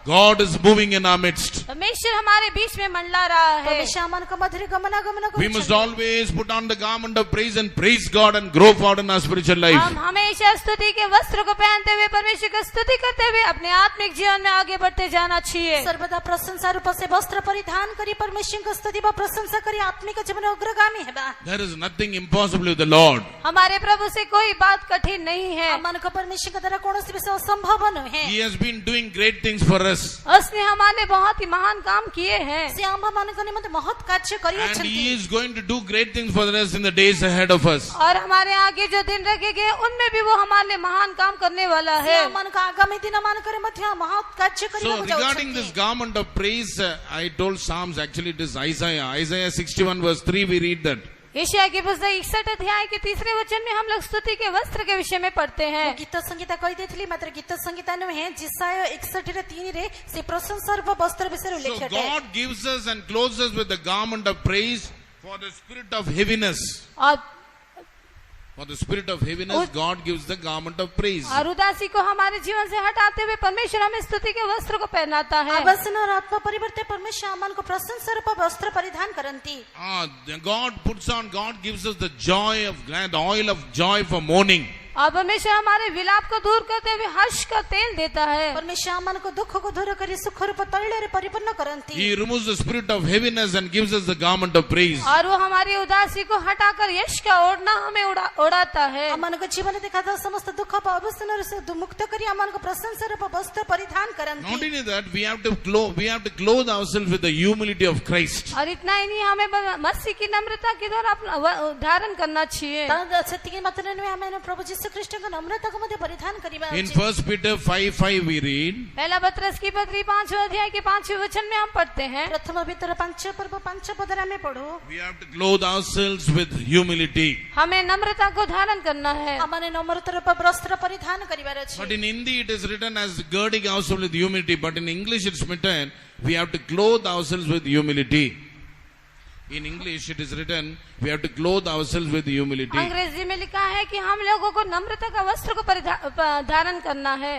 God is moving in our midst. परमेश्वर हमारे बीच में मंडला रहा है। परमेश्वर मन का मधुर गमनागमन को We must always put on the garment of praise and praise God and grow forward in our spiritual life. हम हमेशा स्तुति के वस्त्र को पहनते हुए परमेश्वर की स्तुति करते हुए अपने आत्मिक जीवन में आगे बढ़ते जाना चाहिए। सर्वदा प्रशंसा रूप से वस्त्र परिधान करी परमेश्वर को स्तुति व प्रशंसा करी आत्मिक जीवन में अग्रगामी हेबा। There is nothing impossible with the Lord. हमारे प्रभु से कोई बात कठिन नहीं है। मन को परमेश्वर के द्वारा कौन सी विषय असंभव न है। He has been doing great things for us. उसने हमारे बहुत ही महान काम किए हैं। से आम मन को निमित्त बहुत कार्य करी And अछंती। He is going to do great things for us in the days ahead of us. और हमारे आगे जो दिन रखेंगे उनमें भी वो हमारे लिए महान काम करने वाला है। मन का आगामी दिन मान करे मध्य बहुत कार्य करी So regarding this garment of praise, I told Psalms, actually it is Isaiah 61 verse 3 we read that. यशायाह की पुस्तक 61 अध्याय के 3 वचन में हम लोग स्तुति के वस्त्र के विषय में पढ़ते हैं। गीत संगीता कही देथिली मात्र गीत संगीता नुहे जिसाय 61 रे 3 रे से प्रशंसा रूप वस्त्र विषय So उल्लेख है। God gives us and clothes us with the garment of praise for the spirit of heaviness. और For the spirit of heaviness, God gives the garment of praise. और उदासी को हमारे जीवन से हटाते हुए परमेश्वर हमें स्तुति के वस्त्र को पहनाता है। अवसन और आत्मा परिवर्ते परमेश्वर मन को प्रशंसा रूप वस्त्र परिधान करंती। God gives us the joy of glad, the oil of joy for mourning. और परमेश्वर हमारे विलाप को दूर करते हुए हर्ष का तेल देता है। परमेश्वर मन को दुख को दूर करी सुख रूप तैल रे परिपूर्ण करंती। He removes the spirit of heaviness and gives us the garment of praise. और वो हमारी उदासी को हटाकर यश का ओढ़ना हमें उड़ाता है। मन को जीवन दिखाता समस्त दुख अवसन से मुक्त करी मन को प्रशंसा रूप वस्त्र परिधान करंती। Not only that, we have to clothe ourselves with the humility of Christ. और इतना ही नहीं हमें मसीह की नम्रता के द्वारा धारण करना चाहिए। सत्य मात्र में हमें प्रभु यीशु ख्रिस्ट को नम्रता को मध्य परिधान करिबा। In 1 Peter 5:5 we read. पहला पत्रस की पत्री 5वें अध्याय के 5वें वचन में हम पढ़ते हैं। प्रथम भीतर 5 पर्व 5 पदरा में पढ़ो। We have to clothe ourselves with humility. हमें नम्रता को धारण करना है। हमने नम्रता रूप वस्त्र परिधान करिबार अछि। But in Hindi it is written as girding ourselves with humility. But in English it's written, we have to clothe ourselves with humility. In English it is written, we have to clothe ourselves with humility. अंग्रेजी में लिखा है कि हम लोगों को नम्रता का वस्त्र को धारण करना है।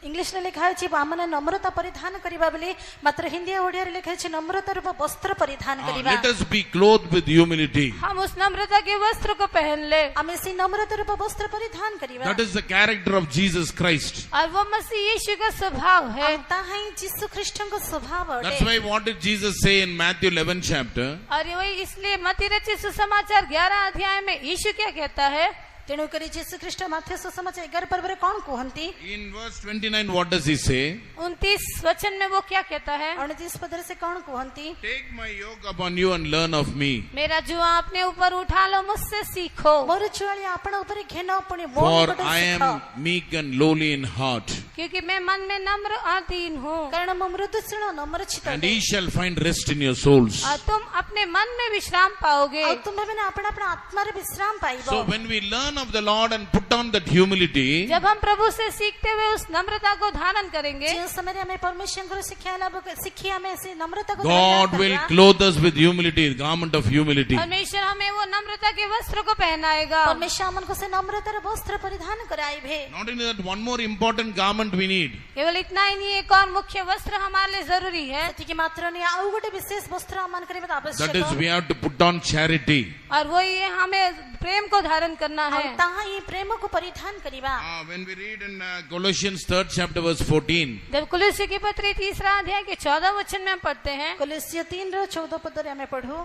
इंग्लिश ने लिखा है हमने नम्रता परिधान करिबा बोली मात्र हिंदी ओडिया रे लिखा है नम्रता रूप वस्त्र परिधान करिबा। Let us be clothed with humility. हम उस नम्रता के वस्त्र को पहन ले। हमें सी नम्रता रूप वस्त्र परिधान करिबा। That is the character of Jesus Christ. और वो मसीह यीशु का स्वभाव है। अंता है यीशु ख्रिस्ट का स्वभाव है। That's why what did Jesus say in Matthew 11 chapter? और वही इसलिए मत्ती रचित सुसमाचार 11 अध्याय में यीशु क्या कहता है? तेणु करी यीशु ख्रिस्ट माथे सुसमाचार 11 पर्व कौन कहंती? In verse 29 what does he say? 29 वचन में वो क्या कहता है? 29 पद से कौन कहंती? Take my yoke upon you and learn of me. मेरा जुआ अपने ऊपर उठा लो, मुझसे सीखो। मोर जुआली आपण ऊपर घेनो अपने मोर For पद I सीखो। am meek and lowly in heart. क्योंकि मैं मन में नम्र और दीन हूँ। कारण मैं मृदुशील नम्र चित्त And ye shall find rest in your souls. और तुम अपने मन में विश्राम पाओगे। और तुम्हें अपना अपना आत्मा रे विश्राम पाइबो। So when we learn of the Lord and put on that humility, जब हम प्रभु से सीखते हुए उस नम्रता को धारण करेंगे, ଯେଉଁ ସମୟରେ ଆମେ ପରମେଶ୍ୱରଙ୍କର ଶିକ୍ଷା ଲାଭ ଶିଖି ଆମେ ସେ ନମ୍ରତାକୁ God will clothe us with humility, garment of humility. परमेश्वर हमें वो नम्रता के वस्त्र को पहनाएगा। परमेश्वर ଆମମାନଙ୍କୁ ସେ ନମ୍ରତାର ବସ୍ତ୍ର ପରିଧାନ କରାଇବେ। Not only that, one more important garment we need. केवल इतना ही नहीं, एक और मुख्य वस्त्र हमारे लिए जरूरी है। ସେତିକି ମାତ୍ର ନୁହେଁ, ଆଉ ଗୋଟେ ବିଶେଷ ବସ୍ତ୍ର ଆମମାନଙ୍କର ଏବେ That is, ଆବଶ୍ୟକ। we have to put on charity. और वो ये हमें प्रेम को धारण करना ଆଉ है। ତାହା ହିଁ ପ୍ରେମକୁ ପରିଧାନ କରିବା। When we read in Colossians 3rd chapter verse 14, जब कुलुस्सी की पत्री 3 अध्याय के 14 वचन में हम पढ़ते हैं, କୋଲୋସିୟ 3:14 ପଦରେ ଆମେ ପଢୁ।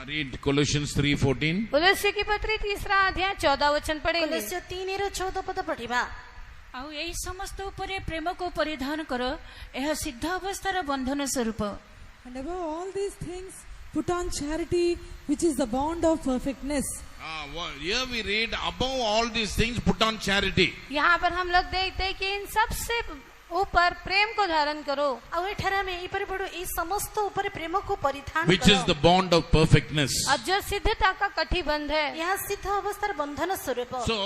read Colossians 3:14. कुलुस्सी की पत्री 3 अध्याय 14 वचन पढ़ेंगे। କୋଲୋସିୟ 3:14 ପଦ ପଢିବା। ଆଉ ଏହି ସମସ୍ତ ଉପରେ ପ୍ରେମକୁ ପରିଧାନ କର, ଏହା ସିଦ୍ଧ ଅବସ୍ଥାର ବନ୍ଧନ ସ୍ୱରୂପ। And above all these things, put on charity, which is the bond of perfectness. Here we read, above all these things, put on charity. यहाँ पर हम लोग देखते हैं कि इन सबसे ऊपर प्रेम को धारण करो। ଆଉ ଏଠାରେ ଆମେ ଏହିପରି ପଢୁ, ଏହି ସମସ୍ତ ଉପରେ ପ୍ରେମକୁ ପରିଧାନ Which is the କର। bond of perfectness. और जो सिद्धता का कटिबंध है। ଏହା ସିଦ୍ଧ ଅବସ୍ଥାର ବନ୍ଧନ ସ୍ୱରୂପ। So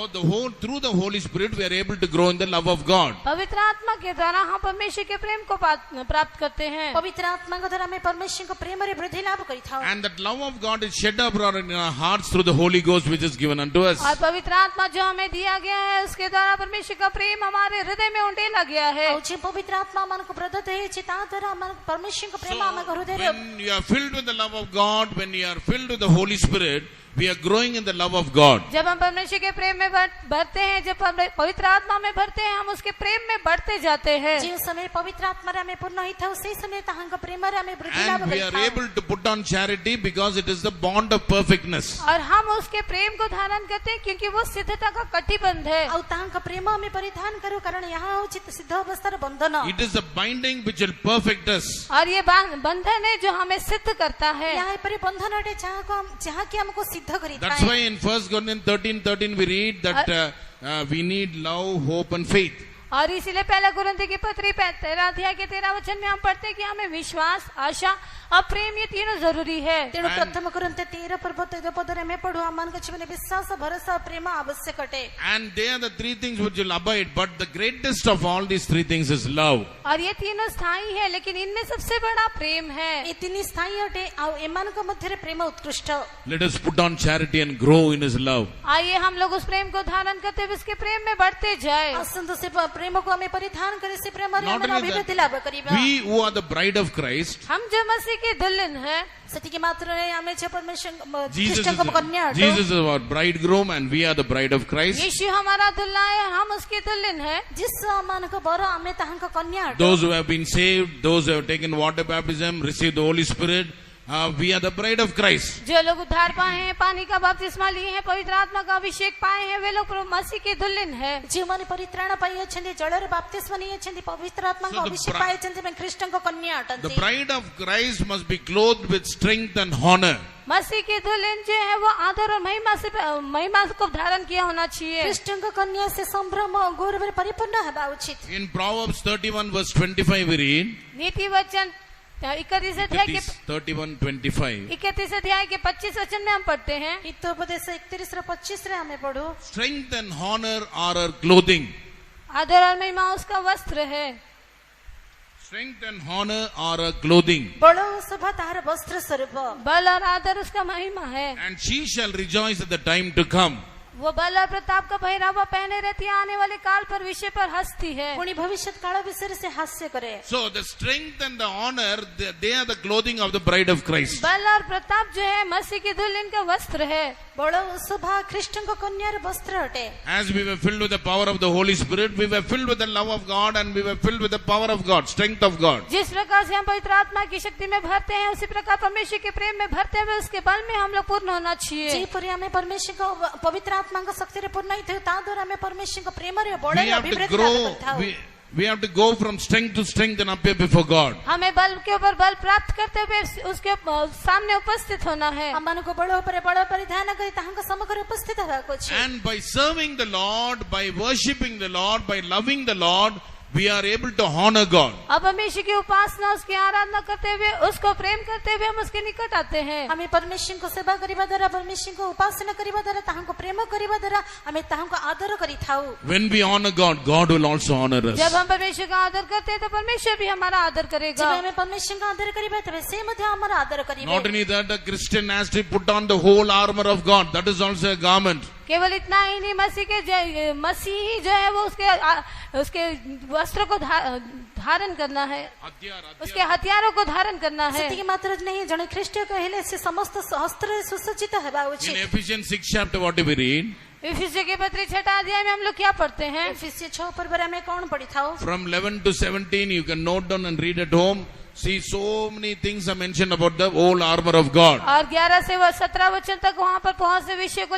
through the Holy Spirit we are able to grow in the love of God. पवित्र आत्मा के द्वारा हम परमेश्वर के प्रेम को प्राप्त करते हैं। ପବିତ୍ର ଆତ୍ମାଙ୍କ ଦ୍ୱାରା ଆମେ ପରମେଶ୍ୱରଙ୍କ ପ୍ରେମରେ ବୃଦ୍ଧି ଲାଭ କରିଥାଉ। And that love of God is shed abroad in our hearts through the Holy Ghost which is given unto us. और पवित्र आत्मा जो हमें दिया गया है, उसके द्वारा परमेश्वर का प्रेम हमारे हृदय में उंडेला गया है। ଆଉ ଯେ ପବିତ୍ର ଆତ୍ମା ଆମମାନଙ୍କୁ ପ୍ରଦତ୍ତ ହେଇଛି, ତା ଦ୍ୱାରା ଆମମାନଙ୍କୁ ପରମେଶ୍ୱରଙ୍କ ପ୍ରେମ ଆମଙ୍କ ହୃଦୟରେ। When you are filled with the love of God, when you are filled with the Holy Spirit, we are growing in the love of God. जब हम परमेश्वर के प्रेम में भरते हैं, जब पवित्र आत्मा में भरते हैं, हम उसके प्रेम में बढ़ते जाते हैं। ଯେଉଁ ସମୟରେ ପବିତ୍ର ଆତ୍ମାରେ ଆମେ ପୂର୍ଣ୍ଣ ହେଇଥାଉ, ସେହି ସମୟରେ ତାହାଙ୍କ ପ୍ରେମରେ ଆମେ ବୃଦ୍ଧି ଲାଭ And we are କରିଥାଉ। able to put on charity because it is the bond of perfectness. और हम उसके प्रेम को धारण करते हैं क्योंकि वो सिद्धता का कटिबंध है। ଆଉ ତାହାଙ୍କ ପ୍ରେମ ଆମେ ପରିଧାନ କରୁ, କାରଣ ଏହା ହେଉଛି ସିଦ୍ଧ ଅବସ୍ଥାର ବନ୍ଧନ। It is a binding which will perfect us. और ये बंधन है जो हमें सिद्ध करता है। ଏହା ଏପରି ବନ୍ଧନ ଅଟେ ଯାହାକି ଆମକୁ ସିଦ୍ଧ That's why କରିଥାଏ। in 1 Corinthians 13:13 we read that we need love, hope and faith. और इसीलिए पहला कुरिन्थी की पत्री 13 अध्याय के 13 वचन में हम पढ़ते हैं कि हमें विश्वास, आशा और प्रेम, ये तीनों जरूरी है। ତେଣୁ ପ୍ରଥମ କୋରିନ୍ଥ 13 ପଦରେ ଆମେ ପଢୁ, ଆମମାନଙ୍କ ଜୀବନରେ ବିଶ୍ୱାସ, ଭରସା ଓ ପ୍ରେମ ଆବଶ୍ୟକ ଅଟେ। And they are the three things which will abide, but the greatest of all these three things is love. और ये तीनों स्थायी है, लेकिन इनमें सबसे बड़ा प्रेम है। ଏ ତିନି ସ୍ଥାୟୀ ଅଟେ, ଆଉ ଏମାନଙ୍କ ମଧ୍ୟରେ ପ୍ରେମ ଉତ୍କୃଷ୍ଟ। Let us put on charity and grow in his love. आइए हम लोग उस प्रेम को धारण करते हुए उसके प्रेम में बढ़ते जाए। ଆସନ୍ତୁ ସେ ପ୍ରେମକୁ ଆମେ ପରିଧାନ କରି ସେ ପ୍ରେମରେ Not ଆମେ only ଅଭିବୃଦ୍ଧି that, ଲାଭ କରିବା। we who are the bride of Christ, हम जो मसीह की दुल्हन है, ସେତିକି ମାତ୍ରରେ ଆମେ ଯେ ପରମେଶ୍ୱର Jesus ଖ୍ରୀଷ୍ଟଙ୍କ କନ୍ୟା ଅଟୁ। is our bridegroom and we are the bride of Christ. यीशु हमारा दुल्हा है और हम उसकी दुल्हन है। ଯୀଶୁ ଆମମାନଙ୍କ ବର, ଆମେ ତାହାଙ୍କ କନ୍ୟା ଅଟୁ। Those who have been saved, those who have taken water baptism, received the Holy Spirit, we are the bride of Christ. जो लोग उद्धार पाए हैं, पानी का बपतिस्मा लिए हैं, पवित्र आत्मा का अभिषेक पाए हैं, वे लोग प्रभु मसीह की दुल्हन है। ଯେଉଁମାନେ ପରିତ୍ରାଣ ପାଇଅଛନ୍ତି, ଜଳରେ ବାପ୍ତିସ୍ମ ନେଇଅଛନ୍ତି, ପବିତ୍ର ଆତ୍ମାଙ୍କ So the ଅଭିଷେକ bride- ପାଇଅଛନ୍ତି, ଏବଂ ଖ୍ରୀଷ୍ଟଙ୍କ କନ୍ୟା The ଅଟନ୍ତି। bride of Christ must be clothed with strength and honor. मसीह की दुल्हन जो है वो आदर और महिमा को धारण किया होना चाहिए। ଖ୍ରୀଷ୍ଟଙ୍କ कन्या से संभ्रम और गौरवରେ परिपूर्ण ହେବା उचित। In Proverbs 31 verse 25 we read, नीति वचन 31 अध्याय के 31:25. 31 अध्याय के 25 वचन में हम पढ़ते हैं, हितोपदेश 31:25 ରେ ଆମେ पढ़ू, Strength and honor are her clothing. आदर और महिमा उसका वस्त्र है। Strength and honor are her clothing. बल और शोभा ताहार वस्त्र स्वरूप। बल और आदर उसका महिमा है। And she shall rejoice at the time to come. वो बल और प्रताप का पहरावा पहने रहती है, आने वाले काल पर विषय पर हंसती है। पुणी भविष्य काल विषय से हास्य करे। So the strength and the honor, they are the clothing of the bride of Christ. बल और प्रताप जो है मसीह की दुल्हन का वस्त्र है। बल और शोभा ख्रीष्टଙ୍କ कन्यार वस्त्र अटे। As we were filled with the power of the Holy Spirit, we were filled with the love of God and we were filled with the power of God, strength of God. जिस प्रकार से हम पवित्र आत्मा की शक्ति में भरते हैं, उसी प्रकार परमेश्वर के प्रेम में भरते हुए उसके बल में हम लोग पूर्ण होना चाहिए। जेपरि आमे परमेश्वरଙ୍କ पवित्र आत्माଙ୍କ शक्तिରେ पूर्ण ହେଇଥାଉ, ତା ଦ୍ୱାରା ଆମେ परमेश्वरଙ୍କ प्रेमରେ We ବଳରେ have to ଅଭିବୃଦ୍ଧି grow, ଲାଭ କରିଥାଉ। we have to go from strength to strength and appear before God. हमें बल के ऊपर बल प्राप्त करते हुए उसके सामने उपस्थित होना है। ଆମମାନଙ୍କୁ ବଳ ଉପରେ ବଳ ପରିଧାନ କରି ତାହାଙ୍କ ସମ୍ମୁଖରେ ଉପସ୍ଥିତ ହେବାକୁ ଅଛି। And by serving the Lord, by worshipping the Lord, by loving the Lord, we are able to honor God. अब परमेश्वर की उपासना, उसकी आराधना करते हुए, उसको प्रेम करते हुए हम उसके निकट आते हैं। आमे परमेश्वर को सेवा करिबा द्वारा, परमेश्वर को उपासना करिबा द्वारा, ताहाको प्रेम करिबा द्वारा आमे ताहाको आदर करिथाउ। When we honor God, God will also honor us. जब हम परमेश्वर का आदर करते हैं तो परमेश्वर भी हमारा आदर करेगा। जब आमे परमेश्वर का आदर करिबा तबे से मध्ये हमारा आदर करिबे। Not only that, a Christian has to put on the whole armor of God. That is also a garment. केवल इतना ही नहीं, मसीही जो है वो उसके वस्त्र को धारण करना है, उसके हथियारों को धारण करना है। सेतिके मात्र नहीं, जने ख्रीष्टीय कहिले से समस्त अस्त्र सुसज्जित हेबा In उचित। Ephesians 6 chapter, what do we read? इफिसियों के पत्री 6 अध्याय में हम लोग क्या पढ़ते हैं? इफिसियों 6 पर बारे में कौन पढ़ी था? From 11 to 17, you can note down and read at home. See, so many things are mentioned about the whole armor of God. और 11 से 17 वचन तक वहाँ पर बहुत से विषय को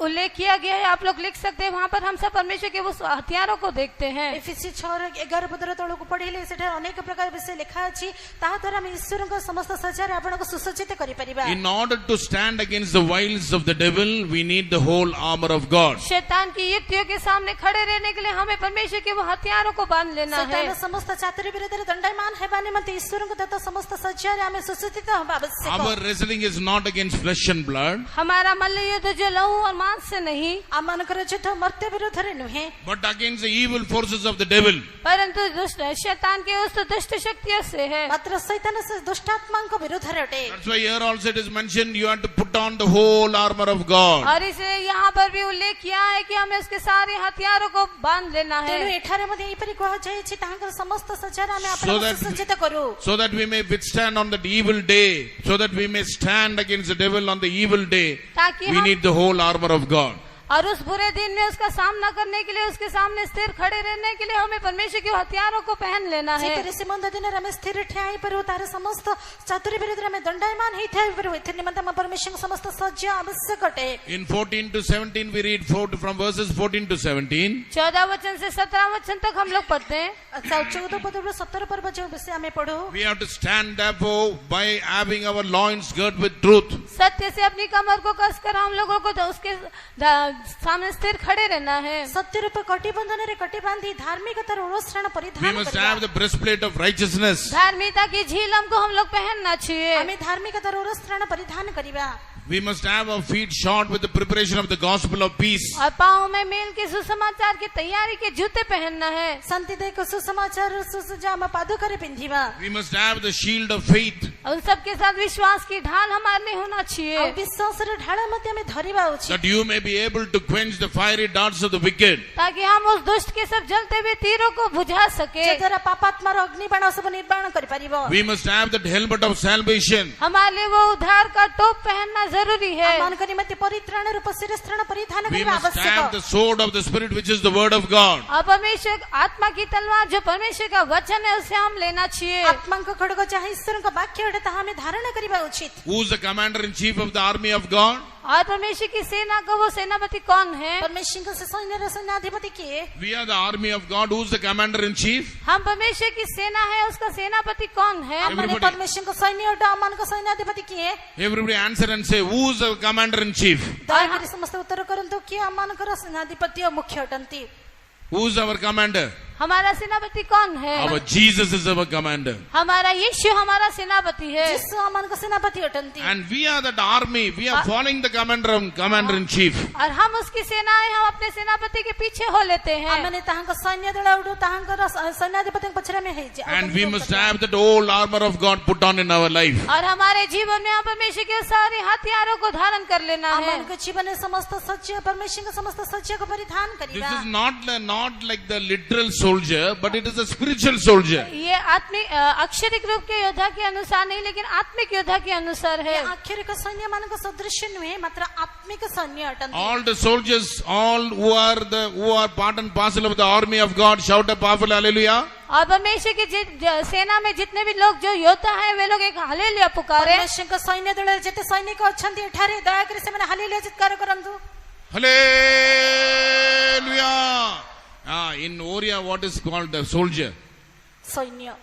उल्लेख किया गया है। आप लोग लिख सकते हैं। वहाँ पर हम सब परमेश्वर के उस हथियारों को देखते हैं। इफिसी 6:11 पदर तळको पढिले सेठा अनेक प्रकार विषय लिखा अछि। ता द्वारा हम ईश्वरको समस्त सज्जारे आपनको सुसज्जित करि परिबा। In order to stand against the wiles of the devil, we need the whole armor of God. शैतान की युक्तियों के सामने खड़े रहने के लिए हमें परमेश्वर के वो हथियारों को बांध लेना है। शैतान समस्त चातुर्य विरुद्ध दंडयमान हेबानि मते ईश्वरको दत्त समस्त सज्जारे हमें सुसज्जित होबा आवश्यक। Our wrestling is not against flesh and blood, हमारा मल्ल युद्ध जो लहू और मांस से नहीं, आमानकर युद्ध मर्त्य विरुद्धरे नुहे, but against the evil forces of the devil. परंतु दुष्ट शैतान के उस दुष्ट शक्तियों से है। मात्र शैतान से दुष्टात्माको विरुद्धरे अटे। That's why here also it is mentioned you have to put on the whole armor of God. और इसे यहाँ पर भी उल्लेख किया है कि हमें उसके सारे हथियारों को बांध लेना है। तेनु एठारे मध्ये एपरि कहा जाय छि ताहाकर समस्त सज्जारे हमें आपनको सुसज्जित करू। So that we may withstand on that evil day, so that we may stand against the devil on the evil day, we need the whole armor of God. और उस बुरे दिन में उसका सामना करने के लिए, उसके सामने स्थिर खड़े रहने के लिए हमें परमेश्वर के हथियारों को पहन लेना है। जेपरि संबंध दिन हमें स्थिर ठियाई पर तार समस्त चातुर्य विरुद्ध हमें दंडयमान हेइ थाई पर एथि निमित्त हम परमेश्वर के समस्त सज्जा आवश्यक अटे। In 14 to 17 we read from verses 14 to 17. 14 वचन से 17 वचन तक हम लोग पढ़ते हैं। 14 पद 17 पर जो विषय हमें पढ़ो। We have to stand therefore by having our loins girt with truth. सत्य से अपनी कमर को कसकर हम लोगों को उसके सामने स्थिर खड़े रहना है। सत्य रूप कटिबंधन रे कटि बांधी धार्मिकतार ओरस्त्रण परिधान We must have the breastplate of righteousness. धार्मिकता की झीलम को हम लोग पहनना चाहिए। हमें धार्मिकतार ओरस्त्रण परिधान करिबा। We must have our feet shod with the preparation of the gospel of peace. और पाँव में मेल के सुसमाचार की तैयारी के जूते पहनना है। शांतिदायक सुसमाचार सुसज्जा पादुकरे पिंधिबा। We must have the shield of faith. उन सबके साथ विश्वास की ढाल हमारे में होना चाहिए। और विश्वास रे ढाल मध्य में धरिबा उचित। That you may be able to quench the fiery darts of the wicked. ताकि हम उस दुष्ट के सब जलते हुए तीरों को बुझा सके। जदरा पापात्मार अग्नि बाण सब निर्माण करि परिबो। We must have that helmet of salvation. हमारे लिए वो उद्धार का टोप पहनना जरूरी है। मान करि मते परित्राण रूप शिरस्त्राण परिधान We करिबा must आवश्यक। have the sword of the spirit, which is the word of God. और परमेश्वर आत्मा की तलवार जो परमेश्वर का वचन है उसे हम लेना चाहिए। आत्मा को खड्ग चाहे ईश्वर का वाक्य अटे ताहा में धारण करिबा उचित। Who is the commander in chief of the army of God? और परमेश्वर की सेना का वो सेनापति कौन है? परमेश्वर का सैन्य रे सेनाधिपति के। We are the army of God. Who is the commander in chief? हम परमेश्वर की सेना है, उसका सेनापति कौन है? हमने परमेश्वर का सैन्य और अमान का सेनाधिपति के। Everybody answer and say, who is the commander in chief? दयाकरी समस्त उत्तर करंतु कि अमान कर सेनाधिपति और मुख्य अटंती। Who is our commander? हमारा सेनापति कौन है? Our Jesus is our commander. हमारा यीशु हमारा सेनापति है। यीशु अमान का सेनापति अटंती। And we are that army. We are following the commander in chief. और हम उसकी सेना है, हम अपने सेनापति के पीछे हो लेते हैं। हमने ताहां का सैन्य दल उडो ताहां का सेनाधिपति के पछरे में है। And we must have that whole armor of God put on in our life. और हमारे जीवन में हम परमेश्वर के सारे हथियारों को धारण कर लेना है। अमान के जीवन में समस्त सच्चे परमेश्वर का समस्त सच्चे को परिधान This करिबा। is not like the literal soldier, but it is a spiritual soldier. ये आत्मिक अक्षरिक रूप के योद्धा के अनुसार नहीं, लेकिन आत्मिक योद्धा के अनुसार है। आखिर का सैन्य मान का सदृश नहीं, मात्र आत्मिक सैन्य अटंती। All the soldiers, all who are part and parcel of the army of God, shout a powerful hallelujah. और परमेश्वर की सेना में जितने भी लोग जो योद्धा हैं वे लोग एक हालेलुया पुकारे। परमेश्वर का सैन्य दल जेते सैनिक अछंती एठारे दयाकरी से माने हालेलुया चित्कार करंतु। Hallelujah. In Oriya, what is called the soldier? सैन्य।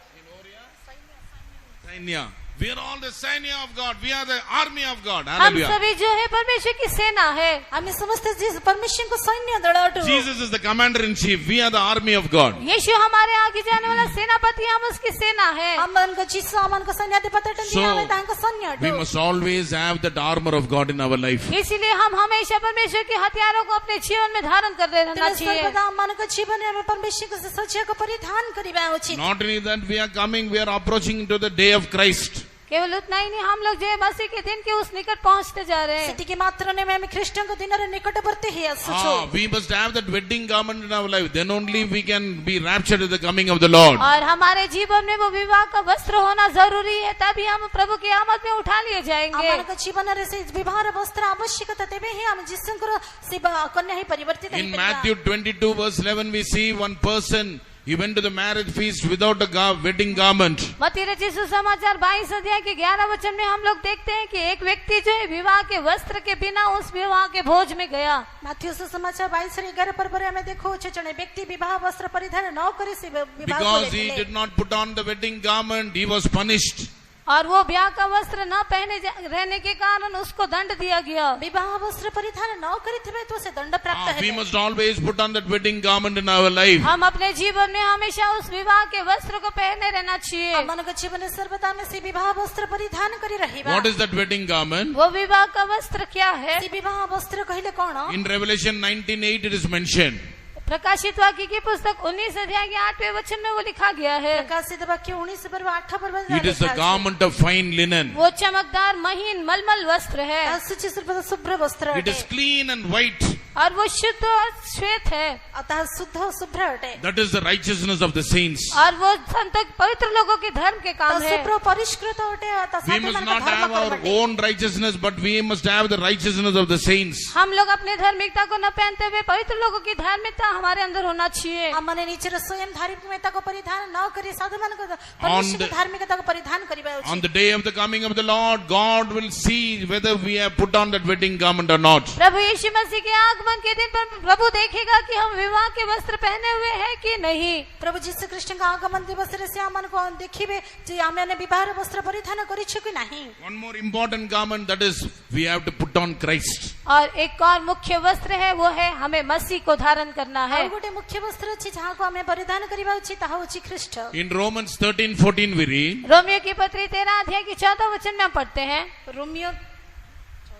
Sainya. We are all the Sainya of God. We are the army of God. हम Hallelujah. सभी जो है परमेश्वर की सेना है। हामी समस्त परमेश्वरको सैन्य दल हटौँ। Jesus is the commander in chief. We are the army of God. यीशु हमारे आगे जाने वाला सेनापति, हम उसकी सेना है। आमानको जिसु आमानको सैन्याधिपति हटन् हामी ताहाँको सैन्य We हटौँ। must always have that armor of God in our life. इसीलिए हम हमेशा परमेश्वर के हथियारों को अपने जीवन में धारण कर रहना त्यसले चाहिए। सर्वदा आमानको जीवनमा हामी परमेश्वरको सज्जाको परिधान गरिबा उचित। Not only that, we are coming, we are approaching into the day of Christ. केवल उतना ही नहीं, हम लोग जो है मसीह के दिन के उस निकट पहुंचते जा रहे हैं। ସେତିକି ମାତ୍ର ନୁହେଁ ଆମେ ଖ୍ରୀଷ୍ଟଙ୍କ ଦିନର ନିକଟବର୍ତ୍ତୀ ହେଇ ଆସୁଛୁ। We must have that wedding garment in our life. Then only we can be raptured at the coming of the Lord. और हमारे जीवन में वो विवाह का वस्त्र होना जरूरी है, तभी हम प्रभु की आमद में उठा लिए जाएंगे। आमानको जीवନରେ ସେ ବିବାହର ବସ୍ତ୍ର ଆବଶ୍ୟକତା ତେବେ ହିଁ ଆମେ ଯୀଶୁଙ୍କର ସେବା କନ୍ୟା ହିଁ ପରିବର୍ତ୍ତିତ In ହେଇପାରିବା। Matthew 22 verse 11, we see one person, he went to the marriage feast without a wedding garment. मत्ती रचित सुसमाचार 22 अध्याय के 11 वचन में हम लोग देखते हैं कि एक व्यक्ति जो है विवाह के वस्त्र के बिना उस विवाह के भोज में गया। ମାଥ୍ୟୁ ସୁସମାଚାର 22:11 ପର୍ବରେ ଆମେ ଦେଖୁଛୁ ଜଣେ ବ୍ୟକ୍ତି ବିବାହ ବସ୍ତ୍ର ପରିଧାନ ନ କରି ସେ ବିବାହକୁ Because he ଯାଇଥିଲେ। did not put on the wedding garment, he was punished. और वो ब्याह का वस्त्र न पहने रहने के कारण उसको दंड दिया गया। ବିବାହ ବସ୍ତ୍ର ପରିଧାନ ନ କରିଥିବେ ତ ସେ ଦଣ୍ଡ ପ୍ରାପ୍ତ We ହେବେ। must always put on that wedding garment in our life. हम अपने जीवन में हमेशा उस विवाह के वस्त्र को पहने रहना चाहिए। ଆମମାନଙ୍କ ଜୀବନରେ ସର୍ବଦା ଆମେ ସେ ବିବାହ ବସ୍ତ୍ର ପରିଧାନ କରି ରହିବା। What is that wedding garment? वो विवाह का वस्त्र क्या है? ସେ ବିବାହ ବସ୍ତ୍ର କହିଲେ କଣ? In Revelation 19:8 it is mentioned. प्रकाशित वाक्य की पुस्तक 19 अध्याय के 8वें वचन में वो लिखा गया है। ପ୍ରକାଶିତ ବାକ୍ୟ 19 ପର୍ବ 8 ପର୍ବ It is the garment of fine linen. वो चमकदार महीन मलमल वस्त्र है ଆସୁଛି ସର୍ବଦା ଶୁଭ୍ର ବସ୍ତ୍ର It ଅଟେ। is clean and white. और वो शुद्ध और श्वेत है ଆଉ ତାହା ଶୁଦ୍ଧ ଓ ଶୁଭ୍ର ଅଟେ। That is the righteousness of the saints. और वो संत पवित्र लोगों के धर्म के ତା काम है। ଶୁଭ୍ର ପରିଷ୍କୃତ ଅଟେ ଆଉ ତା We must ସାଧୁମାନଙ୍କ not ଧର୍ମ have our କର୍ମ ଅଟେ। own righteousness, but we must have the righteousness of the saints. हम लोग अपने धार्मिकता को न पहनते हुए पवित्र लोगों की धार्मिकता हमारे अंदर होना चाहिए। ଆମମାନେ ନିଜର ସ୍ୱୟଂ ଧାର୍ମିକତାକୁ ପରିଧାନ ନ କରି ସାଧୁମାନଙ୍କ ପରମେଶ୍ୱରଙ୍କ ଧାର୍ମିକତାକୁ ପରିଧାନ କରିବା On ଉଚିତ। the day of the coming of the Lord, God will see whether we have put on that wedding garment or not. प्रभु यीशु मसीह के आगमन के दिन पर प्रभु देखेगा कि हम विवाह के वस्त्र पहने हुए हैं कि नहीं। ପ୍ରଭୁ ଯୀଶୁ ଖ୍ରୀଷ୍ଟଙ୍କ ଆଗମନ ଦିବସରେ ସେ ଆମମାନଙ୍କୁ ଦେଖିବେ ଯେ ଆମେମାନେ ବିବାହର ବସ୍ତ୍ର ପରିଧାନ କରିଛୁ କି ନାହିଁ। One more important garment, that is, we have to put on Christ. और एक और मुख्य वस्त्र है, वो है हमें मसीह को धारण करना है। ଆଉ ଗୋଟେ ମୁଖ୍ୟ ବସ୍ତ୍ର ଅଛି ଯାହାକୁ ଆମେ ପରିଧାନ କରିବା ଉଚିତ ତାହା ହେଉଛି ଖ୍ରୀଷ୍ଟ। In Romans 13:14 we read, Romeo की पत्री 13 अध्याय की 14 वचन में हम पढ़ते हैं। ରୋମିଓ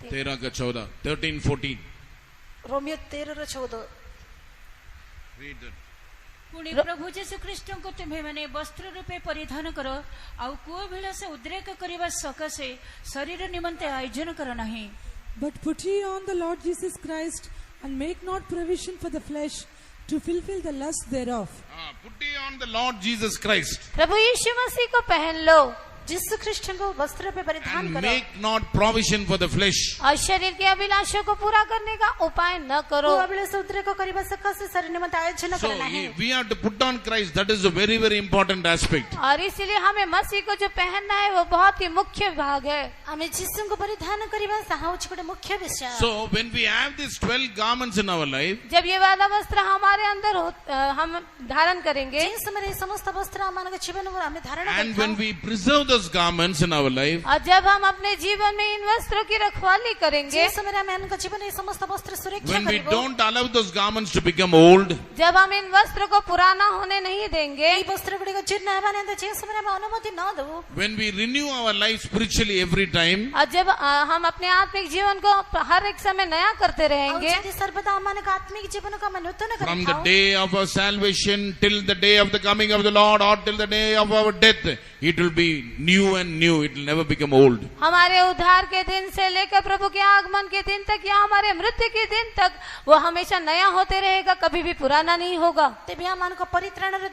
13:14. ରୋମିଓ 13:14। Read that. ପୁଣି ପ୍ରଭୁ ଯୀଶୁ ଖ୍ରୀଷ୍ଟଙ୍କୁ ତୁମେମାନେ ବସ୍ତ୍ର ରୂପେ ପରିଧାନ କର, ଆଉ କୋଉ ବିଳାସ ଉଦ୍ରେକ କରିବା ସକାଶେ ଶରୀର ନିମନ୍ତେ ଆୟୋଜନ କର ନାହିଁ। But put ye on the Lord Jesus Christ, and make not provision for the flesh to fulfill the lust thereof. Put ye on the Lord Jesus Christ प्रभु यीशु मसीह को पहन लो ଯୀଶୁ ଖ୍ରୀଷ୍ଟଙ୍କୁ ବସ୍ତ୍ର ରୂପେ ପରିଧାନ and କର। make not provision for the flesh. और शरीर के अभिलाषों को पूरा करने का उपाय न करो। ଅଭିଳାଷ ଉଦ୍ରେକ କରିବା ସକାଶେ ଶରୀର ନିମନ୍ତେ ଆୟୋଜନ So କର ନାହିଁ। we have to put on Christ. That is a very, very important aspect. और इसीलिए हमें मसीह को जो पहनना है वो बहुत ही मुख्य भाग है। ଆମେ ଯୀଶୁଙ୍କୁ ପରିଧାନ କରିବା ତାହା ହେଉଛି ଗୋଟେ ମୁଖ୍ୟ ବିଷୟ। So when we have these 12 garments in our life, जब ये वाला वस्त्र हमारे अंदर हम धारण करेंगे ଯେଉଁ ସମୟରେ ଏହି ସମସ୍ତ ବସ୍ତ୍ର ଆମମାନଙ୍କ ଜୀବନରେ ଆମେ ଧାରଣ and when କରିଥାଉ we preserve those garments in our life, और जब हम अपने जीवन में इन वस्त्रों की रखवाली करेंगे, ଯେଉଁ ସମୟରେ ଆମେ ଆମଙ୍କ ଜୀବନରେ ଏହି ସମସ୍ତ ବସ୍ତ୍ର ସୁରକ୍ଷା when we କରିବୁ don't allow those garments to become old, जब हम इन वस्त्रों को पुराना होने नहीं देंगे, ଏହି ବସ୍ତ୍ର ଗୁଡ଼ିକ ଜୀର୍ଣ୍ଣ ହେବା ନିମନ୍ତେ ଯେଉଁ ସମୟରେ ଆମେ ଅନୁମତି ନ ଦେବୁ when we renew our life spiritually every time, और जब हम अपने आत्मिक जीवन को हर एक समय नया करते ଆଉ रहेंगे, ଯଦି ସର୍ବଦା ଆମମାନଙ୍କ ଆତ୍ମିକ ଜୀବନକୁ ଆମେ ନୂତନ from the କରିଥାଉ day of our salvation till the day of the coming of the Lord or till the day of our death, it will be new and new. It will never become old. हमारे उद्धार के दिन से लेकर प्रभु के आगमन के दिन तक या हमारे मृत्यु के दिन तक वो हमेशा नया होते रहेगा, कभी भी पुराना नहीं होगा। ତେବେ ଆମମାନଙ୍କ ପରିତ୍ରାଣର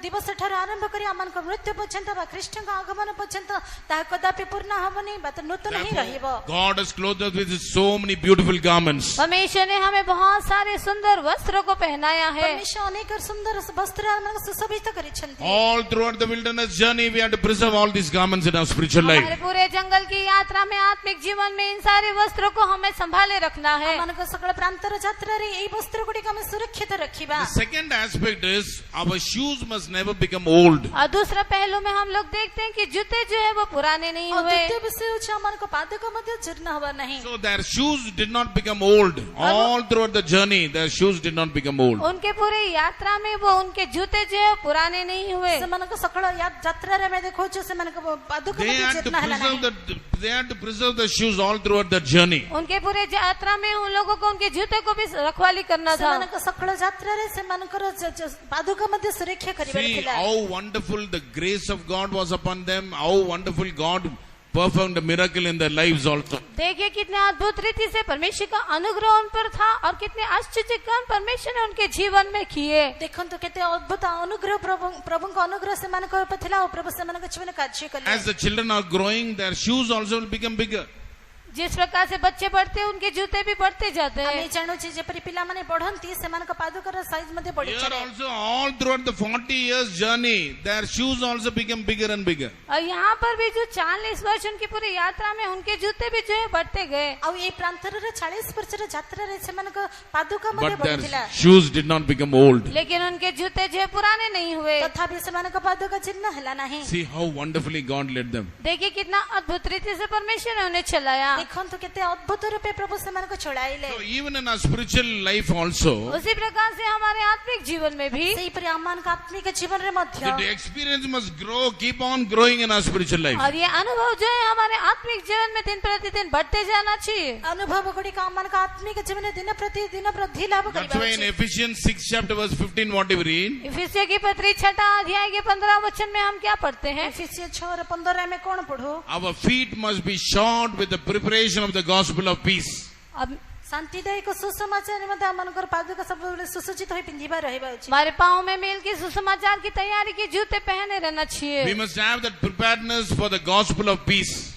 ଦିବସ ଠାରୁ ଆରମ୍ଭ କରି ଆମମାନଙ୍କ ମୃତ୍ୟୁ ପର୍ଯ୍ୟନ୍ତ ବା ଖ୍ରୀଷ୍ଟଙ୍କ ଆଗମନ ପର୍ଯ୍ୟନ୍ତ ତାହା କଦାପି ପୂର୍ଣ୍ଣ ହେବନି ବା ନୂତନ ହିଁ ରହିବ। Therefore, God has clothed us with so many beautiful garments. परमेश्वर ने हमें बहुत सारे सुंदर वस्त्रों को पहनाया है। परमेश्वर अनेक सुंदर वस्त्र ଆମମାନଙ୍କୁ ସୁଶୋଭିତ କରିଛନ୍ତି। All throughout the wilderness journey, we have to preserve all these garments in our spiritual life. हमारे पूरे जंगल की यात्रा में आत्मिक जीवन में इन सारे वस्त्रों को हमें संभाले रखना है। ଆମମାନଙ୍କ ସକଳ ପ୍ରାନ୍ତର ଯାତ୍ରାରେ ଏଇ ବସ୍ତ୍ର ଗୁଡିକ ଆମେ ସୁରକ୍ଷିତ ରଖିବା। The second aspect is our shoes must never become old. और दूसरा पहलू में हम लोग देखते हैं कि जूते जो है वो पुराने नहीं ଆଉ हुए। ଦ୍ୱିତୀୟ ବିଷୟ ହେଉଛି ଆମମାନଙ୍କ ପାଦକ ମଧ୍ୟ ଜୀର୍ଣ୍ଣ ହବା ନାହିଁ। So their shoes did not become old. All throughout the journey, their shoes did not become old. उनके पूरे यात्रा में वो उनके जूते जो है पुराने नहीं हुए। ସେମାନଙ୍କ ସକଳ ଯାତ୍ରାରେ ଆମେ ଦେଖୁଛୁ ସେମାନଙ୍କ ପାଦକ They ମଧ୍ୟ had to ଜୀର୍ଣ୍ଣ ହେଲା ନାହିଁ। preserve the shoes all throughout the journey. उनके पूरे यात्रा में उन लोगों को उनके जूते को भी रखवाली करना था। ସେମାନଙ୍କ ସକଳ ଯାତ୍ରାରେ ସେମାନଙ୍କର ପାଦକ ମଧ୍ୟ ସୁରକ୍ଷା କରିବାର See ଥିଲା। how wonderful the grace of God was upon them. How wonderful God performed a miracle in their lives also. देखिए कितने अद्भुत रीति से परमेश्वर का अनुग्रह उन पर था और कितने आश्चर्य काम परमेश्वर ने उनके जीवन में किए। ଦେଖନ୍ତୁ କେତେ ଅଦ୍ଭୁତ ଅନୁଗ୍ରହ ପ୍ରଭୁଙ୍କ ଅନୁଗ୍ରହ ସେମାନଙ୍କ ଉପରେ ଥିଲା ଆଉ ପ୍ରଭୁ ସେମାନଙ୍କ ଜୀବନରେ କାର୍ଯ୍ୟ କଲେ। As the children are growing, their shoes also will become bigger. जिस प्रकार से बच्चे बढ़ते हैं उनके जूते भी बढ़ते जाते ଆମେ हैं। ଜାଣୁଛେ ଯେପରି ପିଲାମାନେ ବଢନ୍ତି ସେମାନଙ୍କ ପାଦକର ସାଇଜ ମଧ୍ୟ ବଢି Here ଚାଲେ। also, all throughout the 40 years journey, their shoes also become bigger and bigger. और यहाँ पर भी जो 40 वर्ष उनकी पूरी यात्रा में उनके जूते भी जो है बढ़ते गए। ଆଉ ଏଇ ପ୍ରାନ୍ତରରେ 40 ବର୍ଷର ଯାତ୍ରାରେ ସେମାନଙ୍କ ପାଦୁକା ମଧ୍ୟ But their ବଢିଥିଲା। shoes did not become old. लेकिन उनके जूते जो है पुराने नहीं हुए। ତଥାପି ସେମାନଙ୍କ ପାଦୁକା ଜୀର୍ଣ୍ଣ ହେଲା ନାହିଁ। See how wonderfully God led them. देखिए कितना अद्भुत रीति से परमेश्वर ने उन्हें चलाया। ଦେଖନ୍ତୁ କେତେ ଅଦ୍ଭୁତ ରୂପେ ପ୍ରଭୁ ସେମାନଙ୍କୁ ଚଳାଇଲେ। So even in our spiritual life also, उसी प्रकार से हमारे आत्मिक जीवन में भी ସେହିପରି ଆମମାନଙ୍କ ଆତ୍ମିକ ଜୀବନରେ ମଧ୍ୟ the experience must grow, keep on growing in our spiritual life. और ये अनुभव जो है हमारे आत्मिक जीवन में दिन प्रतिदिन बढ़ते जाना चाहिए। ଅନୁଭବ ଗୁଡିକ ଆମମାନଙ୍କ ଆତ୍ମିକ ଜୀବନରେ ଦିନ ପ୍ରତିଦିନ ବୃଦ୍ଧି ଲାଭ That's କରିବା why in ଉଚିତ। Ephesians 6 chapter verse 15 what do we read? इफिसियों की पत्री 6 अध्याय के 15 वचन में हम क्या पढ़ते हैं? ଏଫେସିୟ 6:15 ଆମେ କଣ ପଢୁ? Our feet must be shod with the preparation of the gospel of peace. अब ଶାନ୍ତିଦାୟକ ସୁସମାଚାର ନିମନ୍ତେ ଆମମାନଙ୍କର ପାଦୁକ ସବୁବେଳେ ସୁସଜ୍ଜିତ ହୋଇ ପିନ୍ଧିବା ରହିବା ଉଚିତ। हमारे पाँव में मेल के सुसमाचार की तैयारी के जूते पहने रहना We चाहिए। must have that preparedness for the gospel of peace.